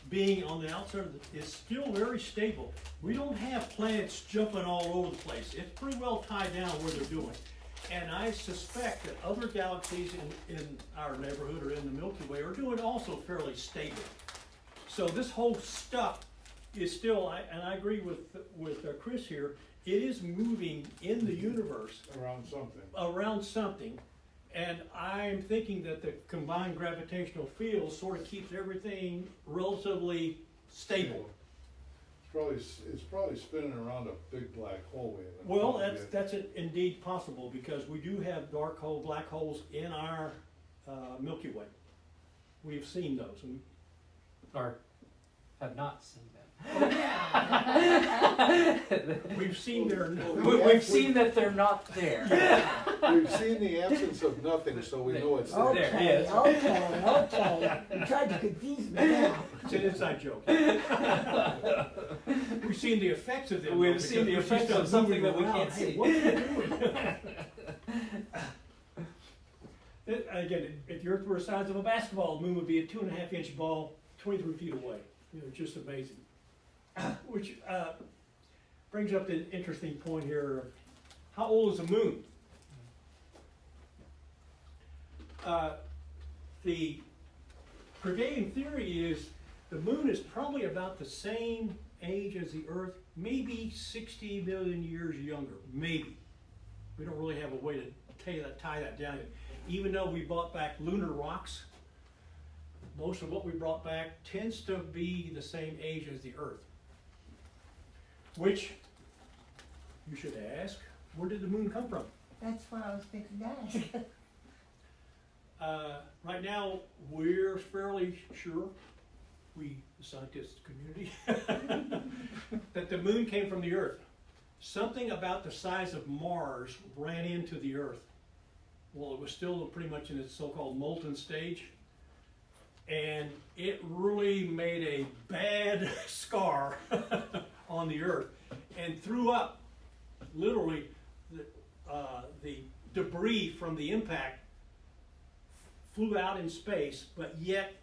being on the outside of is still very stable. We don't have planets jumping all over the place. It's pretty well tied down where they're doing. And I suspect that other galaxies in our neighborhood or in the Milky Way are doing also fairly stable. So this whole stuff is still, and I agree with Chris here, it is moving in the universe Around something. And I'm thinking that the combined gravitational field sort of keeps everything relatively stable. It's probably spinning around a big black hole. Well, that's indeed possible, because we do have black holes in our Milky Way. We've seen those. Or have not seen them. We've seen their. We've seen that they're not there. We've seen the absence of nothing, so we know it's there. Okay, Yes. okay. You tried to confuse me now. It's an inside joke. We've seen the effects of them. We've though, seen the because effects stuff of something moving that we around. can't Hey, see. what's it doing? Again, if the Earth were the size of a basketball, the moon would be a 2.5-inch ball, 23 feet away. Just amazing. Which brings up the interesting point here. How old is the moon? The prevailing theory is the moon is probably about the same age as the Earth, maybe 60 million years younger, maybe. We don't really have a way to tie that down yet. Even though we brought back lunar rocks, most of what we brought back tends to be the same age as the Earth. Which, you should ask, where did the moon come from? That's what I was thinking to ask. Right now, we're fairly sure, the scientist community, that the moon came from the Earth. Something about the size of Mars ran into the Earth Well, it was still pretty much in its so-called molten stage. And it really made a bad scar on the Earth and threw up literally the debris from the impact flew out in space, but yet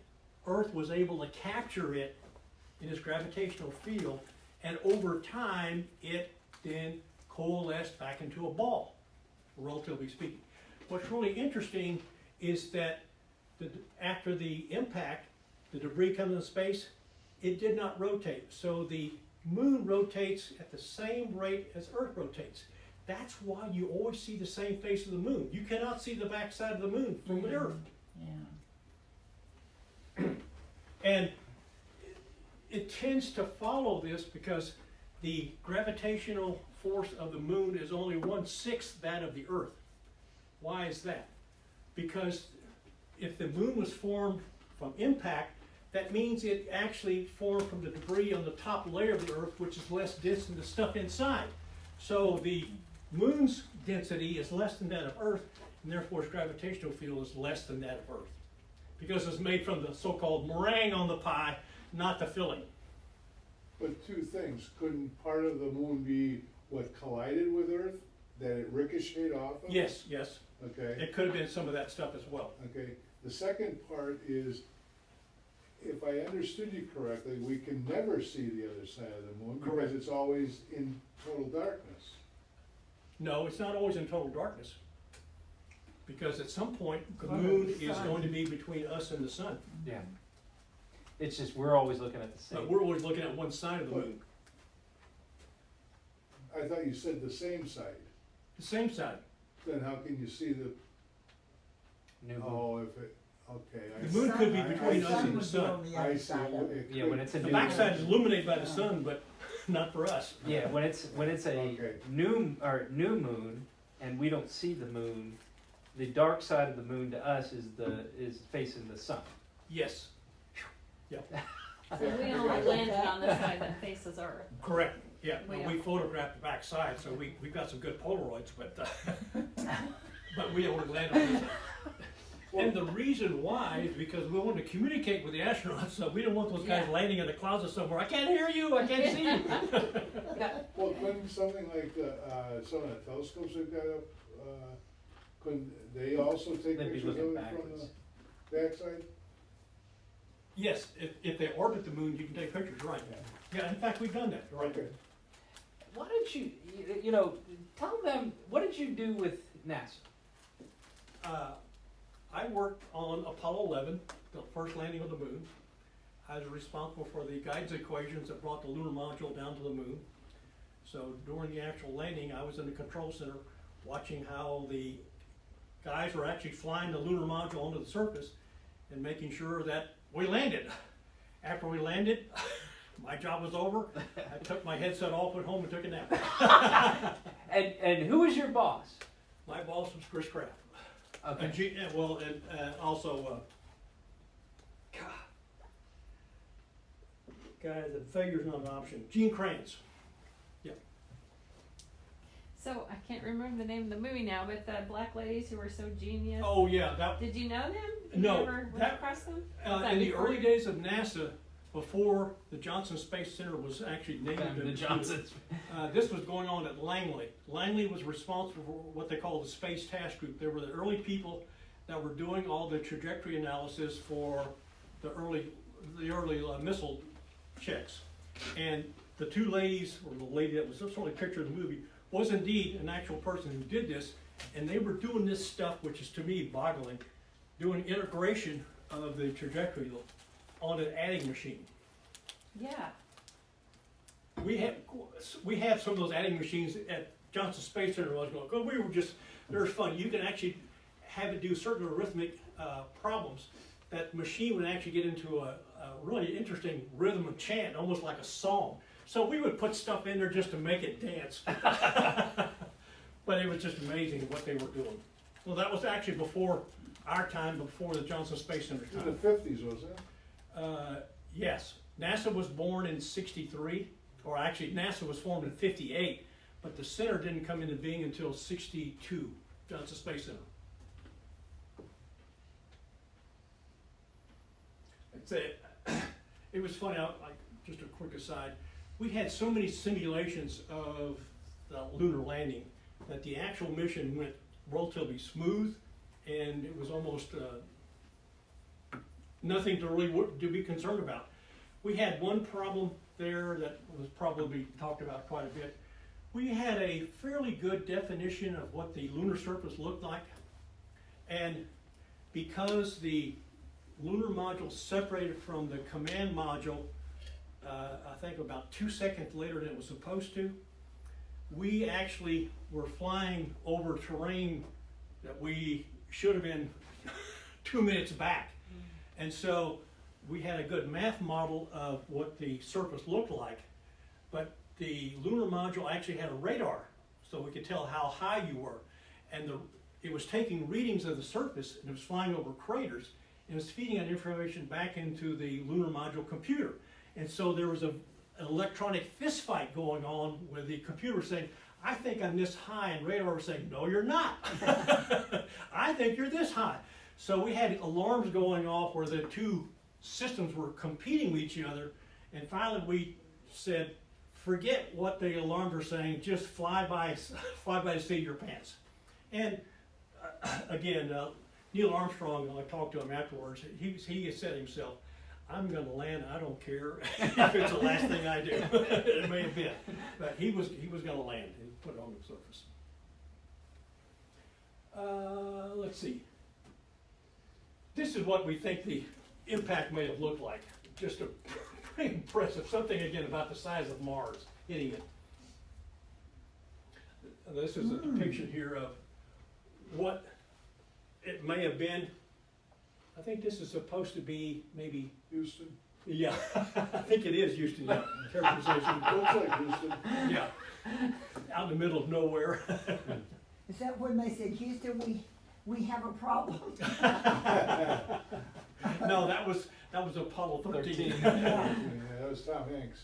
Earth was able to capture it in its gravitational field, and over time it then coalesced back into a ball, relatively speaking. What's really interesting is that after the impact, the debris comes into space, it did not rotate. So the moon rotates at the same rate as Earth rotates. That's why you always see the same face of the moon. You cannot see the backside of the moon from the Earth. Yeah. And it tends to follow this because the gravitational force of the moon is only 1/6 that of the Earth. Why is that? Because if the moon was formed from impact, that means it actually formed from the debris on the top layer of the Earth, which is less dense than the stuff inside. So the moon's density is less than that of Earth, and therefore its gravitational field is less than that of Earth. Because it's made from the so-called meringue on the pie, not the filling. But two things, couldn't part of the moon be what collided with Earth, that it ricocheted off of? Yes, yes. Okay, It could have been some of that stuff as well. okay. The second part is, if I understood you correctly, we can never see the other side of the moon Correct. because it's always in total darkness. No, it's not always in total darkness. Because at some point, the Going moon to the is sun. going to be between us and the sun. Yeah. It's just, we're always looking at the same. But we're always looking at one side of the moon, I thought you said the same side. the same side. Then how can you see the, New moon. oh, if it, okay. I The see. moon could be I- between I us see. and the would be sun. on the I other see. side of it. Yeah, when it's a The new backside moon. is illuminated by the sun, but not for us. Yeah, when it's a Okay. new moon, and we don't see the moon, the dark side of the moon to us is facing the sun. Yes, So we only landed on the side that faces Earth. correct. Yeah, We well, we photographed the backside, so we've got some good Polaroids, but, but we only landed on this side. And the reason why is because we wanted to communicate with the astronauts, so we didn't want those guys Yeah. landing in a closet somewhere. I can't hear you, I can't see you. Well, couldn't something like, some of the telescopes we've got up, couldn't they also take They'd be pictures of looking it backwards. from the backside? Yes, if they orbit the moon, you can take pictures, right? Yeah, in fact, we've done that, right? Okay. Why don't you, tell them, what did you do with NASA? I worked on Apollo 11, the first landing on the moon. I was responsible for the guidance equations that brought the lunar module down to the moon. So during the actual landing, I was in the control center watching how the guys were actually flying the lunar module onto the surface and making sure that we landed. After we landed, my job was over. I took my headset off, went home and took a nap. And who was your boss? My boss was Chris Kraft. Okay. And also, guys, the failure's not an option. Gene Kranz. So I can't remember the name of the movie now, but the black ladies who were so genius. Oh yeah, that Did you know them? Did No, you ever run that- across them? Was that in the before early you- days of NASA, before the Johnson Space Center was actually named The Johnsons. This was going on at Langley. Langley was responsible for what they call the Space Task Group. They were the early people that were doing all the trajectory analysis for the early missile checks. And the two ladies, or the lady that was sort of pictured in the movie, was indeed an actual person who did this. And they were doing this stuff, which is to me boggling, doing integration of the trajectory on an adding machine. Yeah. We have some of those adding machines at Johnson Space Center. I was going, oh, we were just, they're fun. You can actually have it do certain arithmetic problems. That machine would actually get into a really interesting rhythm of chant, almost like a song. So we would put stuff in there just to make it dance. But it was just amazing what they were doing. Well, that was actually before our time, before the Johnson Space Center In the time. fifties, wasn't it? Yes, NASA was born in '63, or actually NASA was formed in '58, but the center didn't come into being until '62, Johnson Space Center. It was funny, like, just a quick aside, we had so many simulations of the lunar landing that the actual mission went relatively smooth, and it was almost nothing to really to be concerned about. We had one problem there that was probably talked about quite a bit. We had a fairly good definition of what the lunar surface looked like, and because the lunar module separated from the command module, I think about 2 seconds later than it was supposed to, we actually were flying over terrain that we should have been 2 minutes back. And so we had a good math model of what the surface looked like, but the lunar module actually had a radar, so we could tell how high you were. And it was taking readings of the surface, and it was flying over craters, and it was feeding that information back into the lunar module computer. And so there was an electronic fist fight going on with the computer saying, I think I'm this high, and radar was saying, no, you're not. I think you're this high. So we had alarms going off where the two systems were competing with each other, and finally we said, forget what the alarms are saying, just fly by the seat of your pants. And again, Neil Armstrong, I talked to him afterwards, he had said himself, I'm gonna land, I don't care if it's the last thing I do. It may have been, but he was gonna land and put it on the surface. Let's see. This is what we think the impact may have looked like. Just a pretty impressive, something again about the size of Mars hitting it. This is a depiction here of what it may have been. I think this is supposed to be maybe Houston? yeah, I think it is Houston, yeah. Characterization. Looks like Houston. Yeah, out in the middle of nowhere. Is that when they said, Houston, we have a problem? No, that was Apollo 13. Yeah, that was Tom Hanks.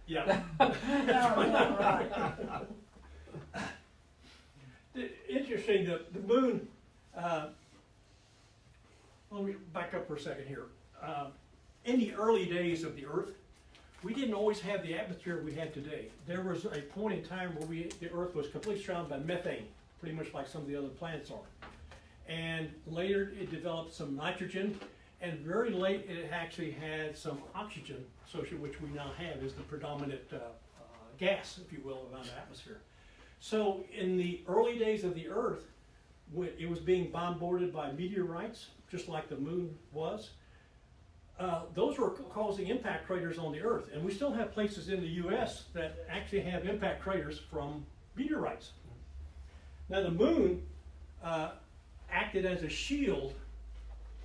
Yeah. Yeah, right. Interesting, the moon, let me back up for a second here. In the early days of the Earth, we didn't always have the atmosphere we have today. There was a point in time where the Earth was completely surrounded by methane, pretty much like some of the other planets are. And later it developed some nitrogen, and very late it actually had some oxygen, associated, which we now have as the predominant gas, if you will, around the atmosphere. So in the early days of the Earth, when it was being bombarded by meteorites, just like the moon was, those were causing impact craters on the Earth. And we still have places in the US that actually have impact craters from meteorites. Now the moon acted as a shield,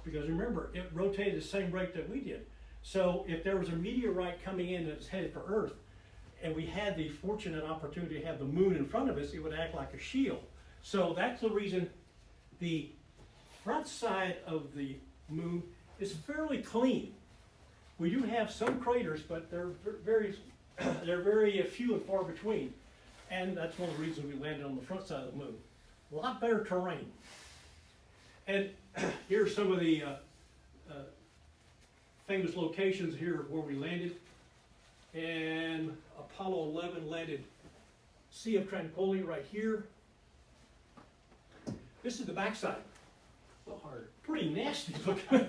because remember, it rotated the same rate that we did. So if there was a meteorite coming in that's headed for Earth, and we had the fortunate opportunity to have the moon in front of us, it would act like a shield. So that's the reason the front side of the moon is fairly clean. We do have some craters, but they're very few and far between. And that's one of the reasons we landed on the front side of the moon. A lot better terrain. And here's some of the famous locations here where we landed. And Apollo 11 landed Sea of Tranquility right here. This is the backside. So hard. Pretty nasty looking.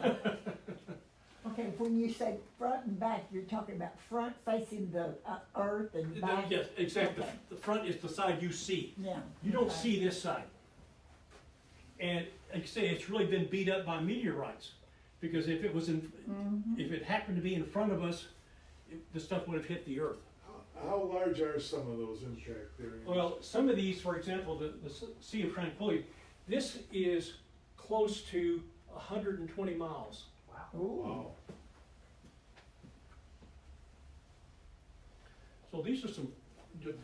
Okay, when you say front and back, you're talking about front facing the earth and back? Yes, exactly. Okay. The front is the side you see. Yeah. You don't okay. see this side. And like I say, it's really been beat up by meteorites, because if it was if it happened to be in front of us, the stuff would have hit the Earth. How large are some of those impact areas? Well, some of these, for example, the Sea of Tranquility, this is close to 120 miles. Ooh. Wow. So these are some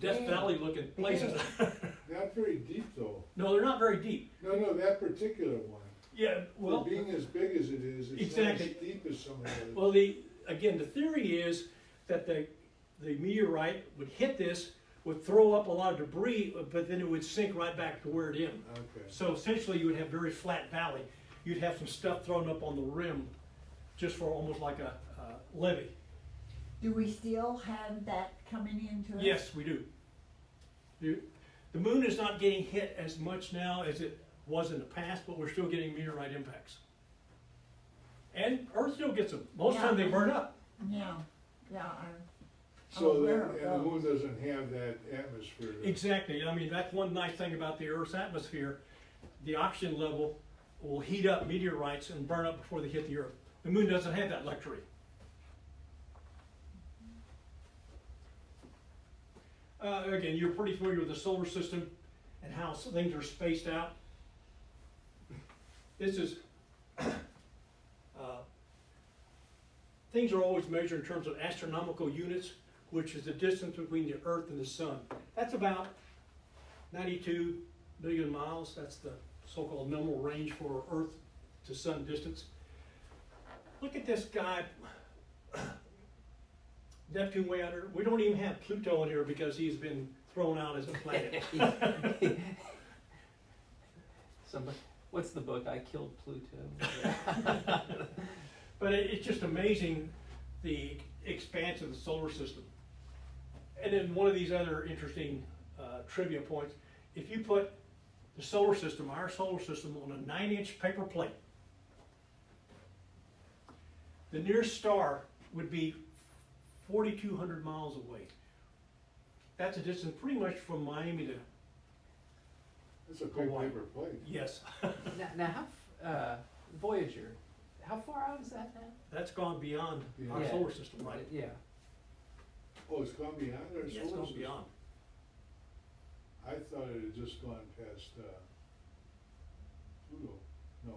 Death Valley looking places. Not very deep though. No, they're not very deep. No, that particular one. Yeah, well, For being as big as it is, it's exactly. not as deep as some of the others. well, again, the theory is that the meteorite would hit this, would throw up a lot of debris, but then it would sink right back to where it is. Okay. So essentially you would have very flat valley. You'd have some stuff thrown up on the rim just for almost like a levee. Do we still have that coming into us? Yes, we do. The moon is not getting hit as much now as it was in the past, but we're still getting meteorite impacts. And Earth still gets them. Most of the time they burn up. Yeah, yeah, So aware then, of and the those. moon doesn't have that atmosphere. Exactly. I mean, that's one nice thing about the Earth's atmosphere. The oxygen level will heat up meteorites and burn up before they hit the Earth. The moon doesn't have that luxury. Again, you're pretty familiar with the solar system and how things are spaced out. This is, things are always measured in terms of astronomical units, which is the distance between the Earth and the Sun. That's about 92 million miles. That's the so-called normal range for Earth to Sun distance. Look at this guy, Neptune way out here. We don't even have Pluto in here because he's been thrown out as a planet. Somebody, what's the book? I Killed Pluto. But it's just amazing the expanse of the solar system. And then one of these other interesting trivia points, if you put the solar system, our solar system, on a 9-inch paper plate, the nearest star would be 4,200 miles away. That's a distance pretty much from Miami to, It's a big Hawaii. paper plate. yes, now Voyager, how far out is that now? that's gone beyond our Yeah. solar system, right? Yeah. Oh, it's gone beyond our Yes, solar gone system? beyond. I thought it had just gone past, Pluto. No,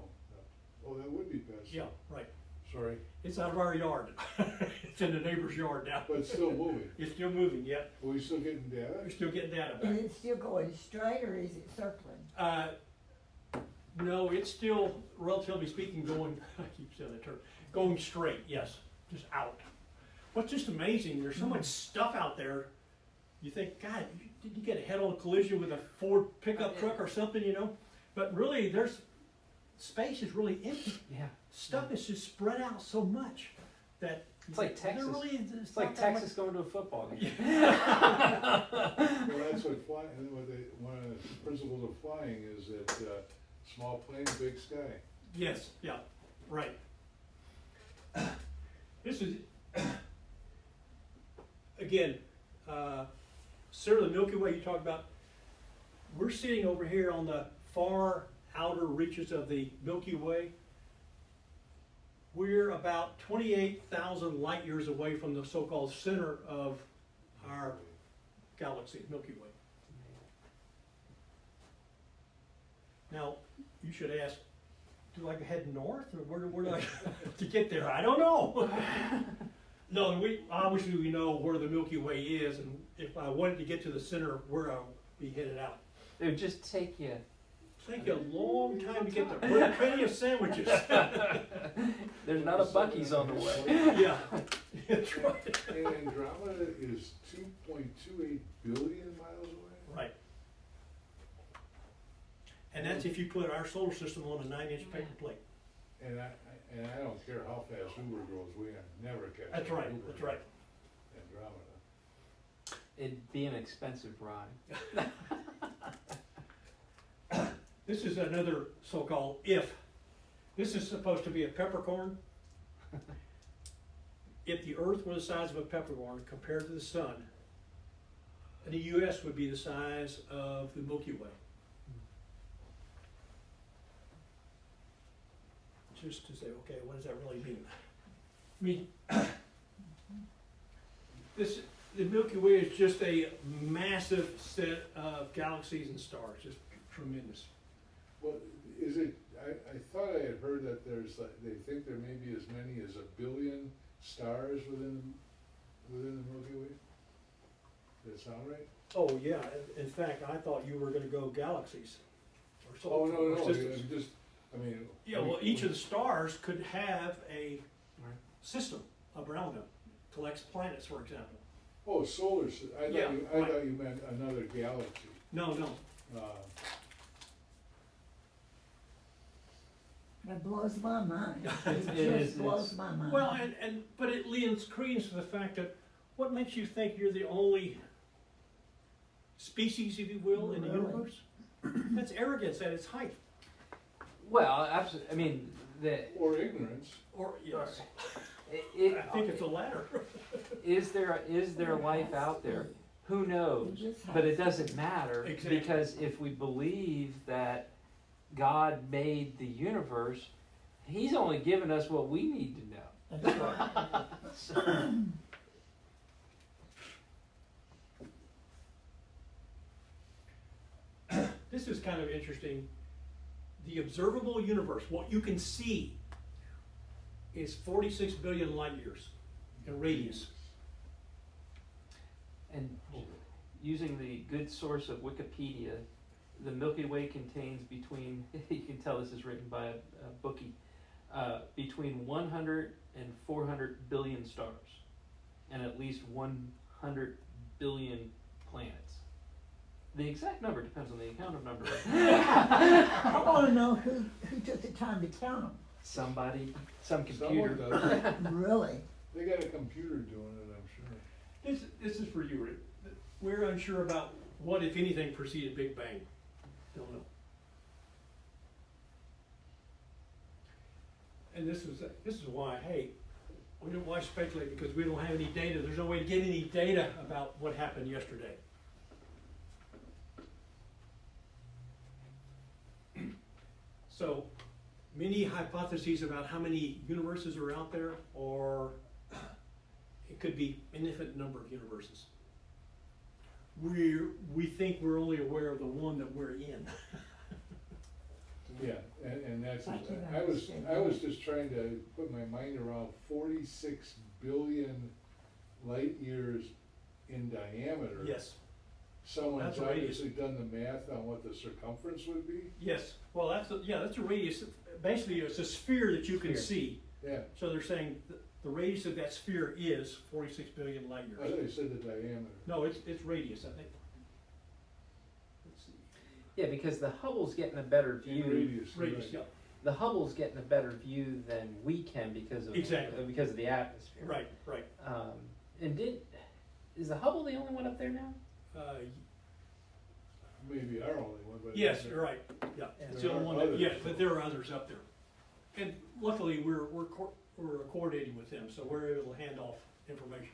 oh, that would be past. Yeah, right. Sorry, It's out of our yard. It's in the neighbor's yard now. but it's still moving. It's still moving, yep. Are we still getting data? We're still getting data Is back. it still going straight or is it circling? No, it's still, relatively speaking, going, I keep saying that term, going straight, yes, just out. What's just amazing, there's so much stuff out there, you think, God, did you get a head-on collision with a Ford pickup truck or something, you know? But really, space is really empty. Yeah. Stuff is just spread out so much that. It's like there Texas. really is- It's like not that Texas going to a football game. Well, that's what flying, one of the principles of flying is that, small plane, big sky. Yes, yeah, right. This is, again, sort of the Milky Way you talked about. We're sitting over here on the far outer reaches of the Milky Way. We're about 28,000 light years away from the so-called center of our galaxy, Milky Way. Now, you should ask, do I head north or where do I to get there? I don't know. No, obviously we know where the Milky Way is, and if I wanted to get to the center, where I'll be headed out. It would just take you. Take you a long time to get there. We're plenty of sandwiches. There's not a Buc-ee's on the way. Yeah, that's right. And Andromeda is 2.28 billion miles away? Right. And that's if you put our solar system on a 9-inch paper plate. And I don't care how fast Uber goes, we never catch That's right, Uber that's right. Andromeda. It'd be an expensive ride. This is another so-called if. This is supposed to be a peppercorn. If the Earth were the size of a peppercorn compared to the sun, the U.S. would be the size of the Milky Way. Just to say, okay, what does that really mean? I mean, the Milky Way is just a massive set of galaxies and stars, just tremendous. Well, is it, I thought I had heard that there's, they think there may be as many as 1 billion stars within the Milky Way? Does that sound right? Oh, yeah, in fact, I thought you were gonna go galaxies. Or so- Oh, no, or no, systems. I'm just, I mean. Yeah, well, each of the stars could have a Right. system around them, collects planets, for example. Oh, solar, I Yeah, right. thought you meant another galaxy. That blows my mind. It It is, just blows it's- my mind. Well, but it leans credence to the fact that what makes you think you're the only species, if you will, in the Really? universe? That's arrogance at its height. Well, absolutely, I mean, Or ignorance. Or, yes, it, I think it's the latter. is there life out there? Who knows? It just But it has to doesn't matter, Exactly. because if we believe that God made the universe, He's only given us what we need to know. That's right. So, This is kind of interesting. The observable universe, what you can see, is 46 billion light years in radius. and using the good source of Wikipedia, the Milky Way contains between, you can tell this is written by a bookie, between 100 and 400 billion stars, and at least 100 billion planets. The exact number depends on the account number. I wanna know who took the time to count them, Some computer. Someone does. really. They got a computer doing it, I'm sure. This is for you, Rick. We're unsure about what, if anything, preceded Big Bang. Don't know. And this is why, hey, why speculate? Because we don't have any data. There's no way to get any data about what happened yesterday. So, many hypotheses about how many universes are out there, or it could be an infinite number of universes. We think we're only aware of the one that we're in. Yeah, and that's, I can I was understand. just trying to put my mind around 46 billion light years in diameter. Yes, Someone's That's a radius. obviously done the math on what the circumference would be. yes. Well, that's a radius. Basically, it's a sphere that you can Sphere. see. Yeah, So they're saying the radius of that sphere is 46 billion light I thought years. you said the diameter. No, it's radius, I think. Let's see. Yeah, because the Hubble's getting a better In view. radius, Radius, right. yeah. The Hubble's getting a better view than we can because of Exactly. because of the atmosphere. Right, right. And is the Hubble the only one up there now? Maybe our only one, but. Yes, you're right. Yeah, it's the There only are one that, others. yes, but there are others up there. And luckily, we're coordinating with them, so we're able to hand off information.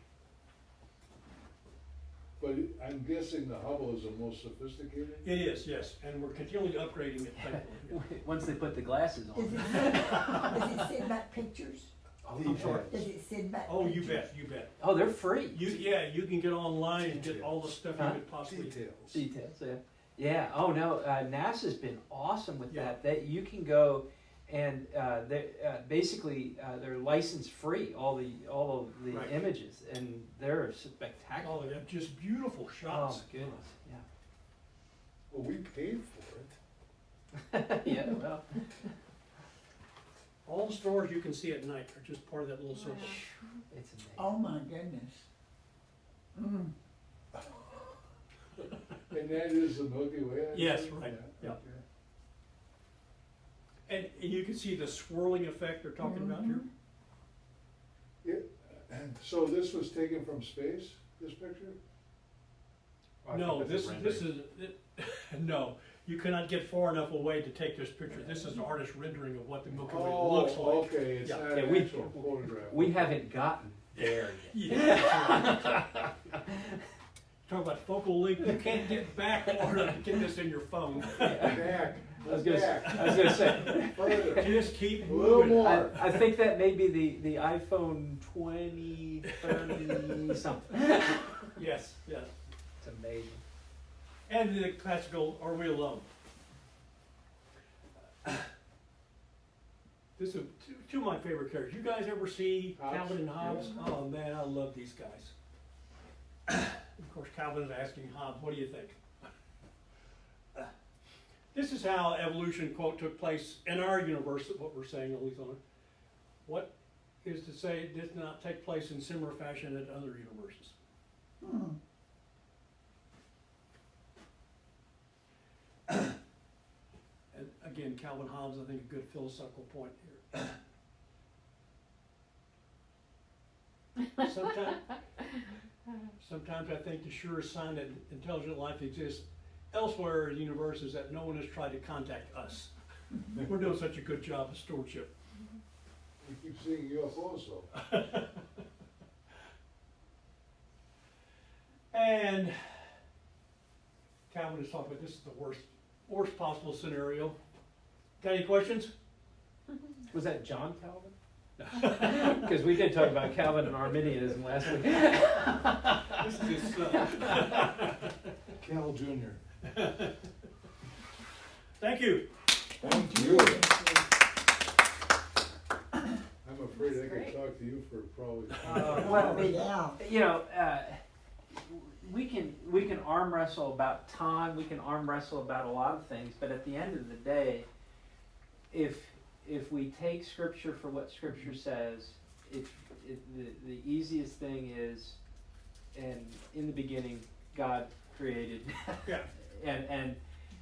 But I'm guessing the Hubble is the most sophisticated? It is, yes, and we're continually upgrading it, thankfully. Once they put the glasses Does on. it send back pictures? Oh, I'm sorry. Does it send back Oh, you pictures? bet, you bet. Oh, they're free. You can get online and get all the stuff you Huh? could possibly. Details. Details, yeah. Yeah, oh no, NASA's been awesome with Yeah. that you can go and basically they're license free, all of the Right. images, and they're spectacular. Oh, they're just beautiful Oh shots. my goodness, Well, we paid for it. yeah. Yeah, well, All the stars you can see at night are just part of that little circle. it's amazing. Oh my goodness. Mm. And that is the Milky Way? I Yes, think? right, yeah. okay. And you can see the swirling effect they're talking about here. And so this was taken from space, this picture? No, this is, no, you cannot get far enough away to take this picture. This is an artist rendering of what the Milky Way looks like. Okay, it's Yeah. not Yeah, an we- actual photograph. We haven't gotten there yet. Yeah. Talk about focal length, you can't get back far enough to get this in your phone. Back, I was back, gonna say, further, Just keep a little moving. more. I think that may be the iPhone 20, 30 something. Yes, yes. It's amazing. And the classical Are We Alone? This is two of my favorite characters. You guys ever see Hobbes? Calvin and Hobbes? Yeah. Oh man, I love these guys. Of course, Calvin is asking Hobbes, what do you think? This is how evolution, quote, took place in our universe, what we're saying, at least on it. What is to say it did not take place in similar fashion in other universes. Hmm. And again, Calvin Hobbes, I think a good philosophical point here. Sometimes I think the surest sign that intelligent life exists elsewhere in the universe is that no one has tried to contact us. We're doing such a good job of stewardship. We keep seeing UFOs though. And Calvin is talking about this is the worst possible scenario. Got any questions? Was that John Calvin? Because we did talk about Calvin and Arminianism last week. This is his son. Cal Jr. Thank you. Thank you. I'm afraid I could talk to you for probably. Well, Yeah. you know, we can arm wrestle about time. We can arm wrestle about a lot of things. But at the end of the day, if we take Scripture for what Scripture says, the easiest thing is, and in the beginning, God created. Yeah. and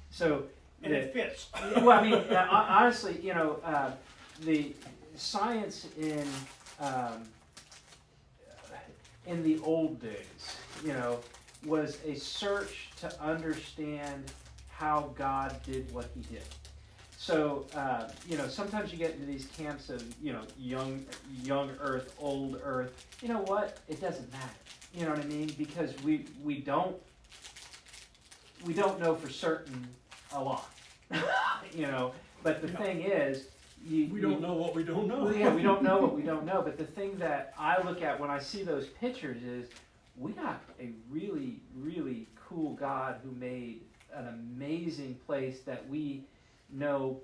so. And it fits. Well, I mean, honestly, you know, the science in the old days, you know, was a search to understand how God did what He did. So, you know, sometimes you get into these camps of, you know, young Earth, old Earth. You know what? It doesn't matter. You know what I mean? Because we don't know for certain a lot. You know, but the thing is, We don't know what we don't know. yeah, we don't know what we don't know. But the thing that I look at when I see those pictures is, we got a really, really cool God who made an amazing place that we know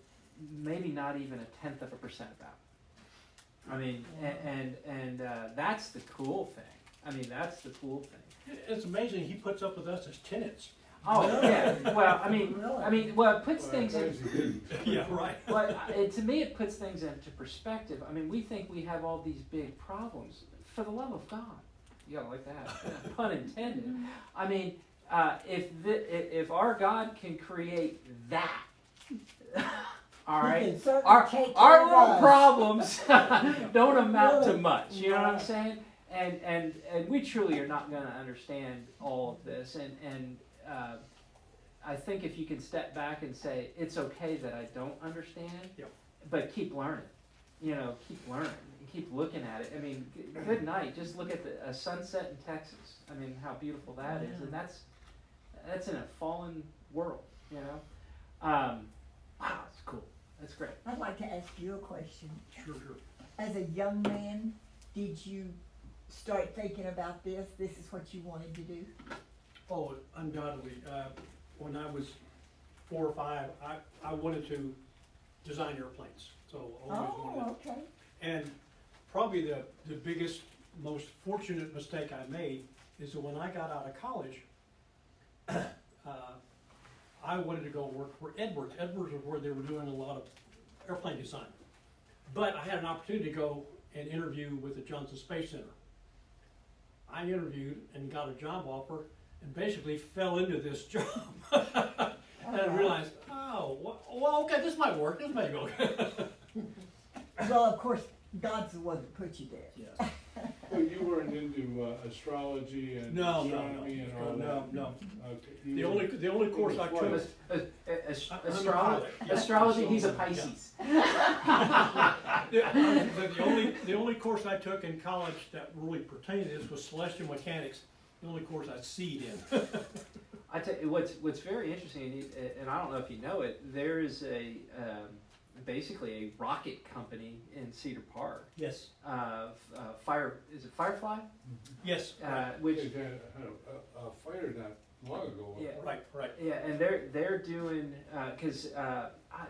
maybe not even 1/10% about. I mean, and that's the cool thing. I mean, that's the cool thing. It's amazing he puts up with us as tenants. Oh yeah. Well, I mean, well, it puts Well, things in. at times he didn't. Yeah, right. Well, to me, it puts things into perspective. I mean, we think we have all these big problems. For the love of God, you gotta like that. Pun intended. I mean, if our God can create that, all right, He can certainly our take our care of little us. problems don't amount to Really? much. You know what I'm Right. saying? And we truly are not going to understand all of this. And I think if you can step back and say, it's okay that I don't understand, Yep. but keep learning. You know, keep learning and keep looking at it. I mean, good night. Just look at a sunset in Texas. I mean, how beautiful that is. And that's in a fallen world, you know. Wow, it's cool. That's great. I'd like to ask you a question. Sure. As a young man, did you start thinking about this? This is what you wanted to do? Oh, undoubtedly. When I was 4 or 5, I wanted to design airplanes. So always wanted. Oh, okay. And probably the biggest, most fortunate mistake I made is that when I got out of college, I wanted to go work for Edwards. Edwards was where they were doing a lot of airplane design. But I had an opportunity to go and interview with the Johnson Space Center. I interviewed and got a job offer and basically fell into this job. And I realized, well, okay, this might work. This may go. Well, of course, God's the one that put you there. Yeah. Well, you weren't into astrology and astronomy and all that? No. Okay. The only course I took. Astrology, he's a Pisces. The only course I took in college that really pertained to this was celestial mechanics. The only course I C'd in. I tell you, what's very interesting, and I don't know if you know it, there is basically a rocket company in Cedar Park. Yes. Is it Firefly? Yes. Which They had a fighter not long ago. Yeah. Right. yeah, and they're doing because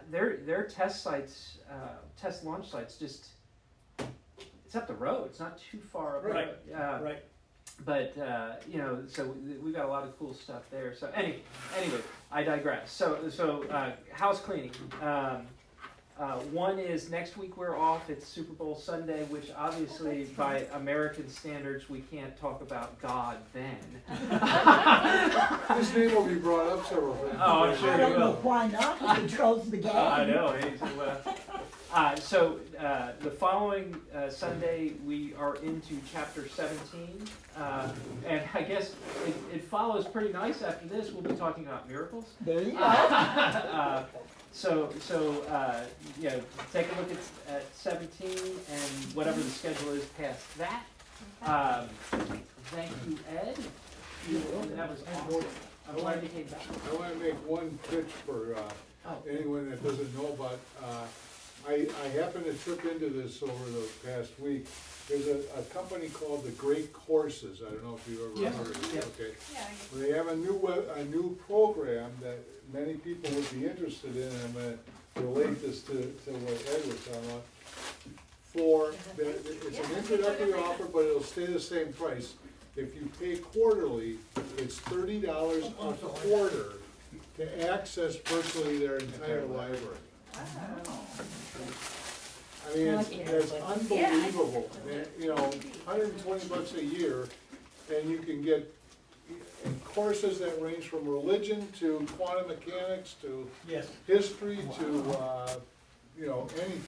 their test sites, test launch sites, just it's up the road. It's not too far up the Right. road. Right. But you know, so we've got a lot of cool stuff there. So anyway, I digress. So house cleaning. One is next week we're off, it's Super Bowl Sunday, which obviously by American standards, we can't talk about God then. His name will be brought up several times. Oh, I'm sure I you don't know will. why not, he controls the game. I know. So the following Sunday, we are into chapter 17. And I guess it follows pretty nice after this. We'll be talking about miracles. There you go. Take a look at 17 and whatever the schedule is past that. Thank you, Ed. That was awesome. I'm glad you came back. I wanna make one pitch for, anyone that doesn't know about, I happened to trip into this over the past week. There's a company called The Great Courses, I don't know if you've ever Yes. heard of it, Yep. okay? Yeah, They have a new program that many people would be interested in, and I'm gonna relate this to what Ed was talking about. It's an introductory offer, but it'll stay the same price. If you pay quarterly, it's $30 a quarter to access virtually their entire library. I mean, it's unbelievable, $120 a year, and you can get courses that range from religion to quantum mechanics to Yes. history to, anything.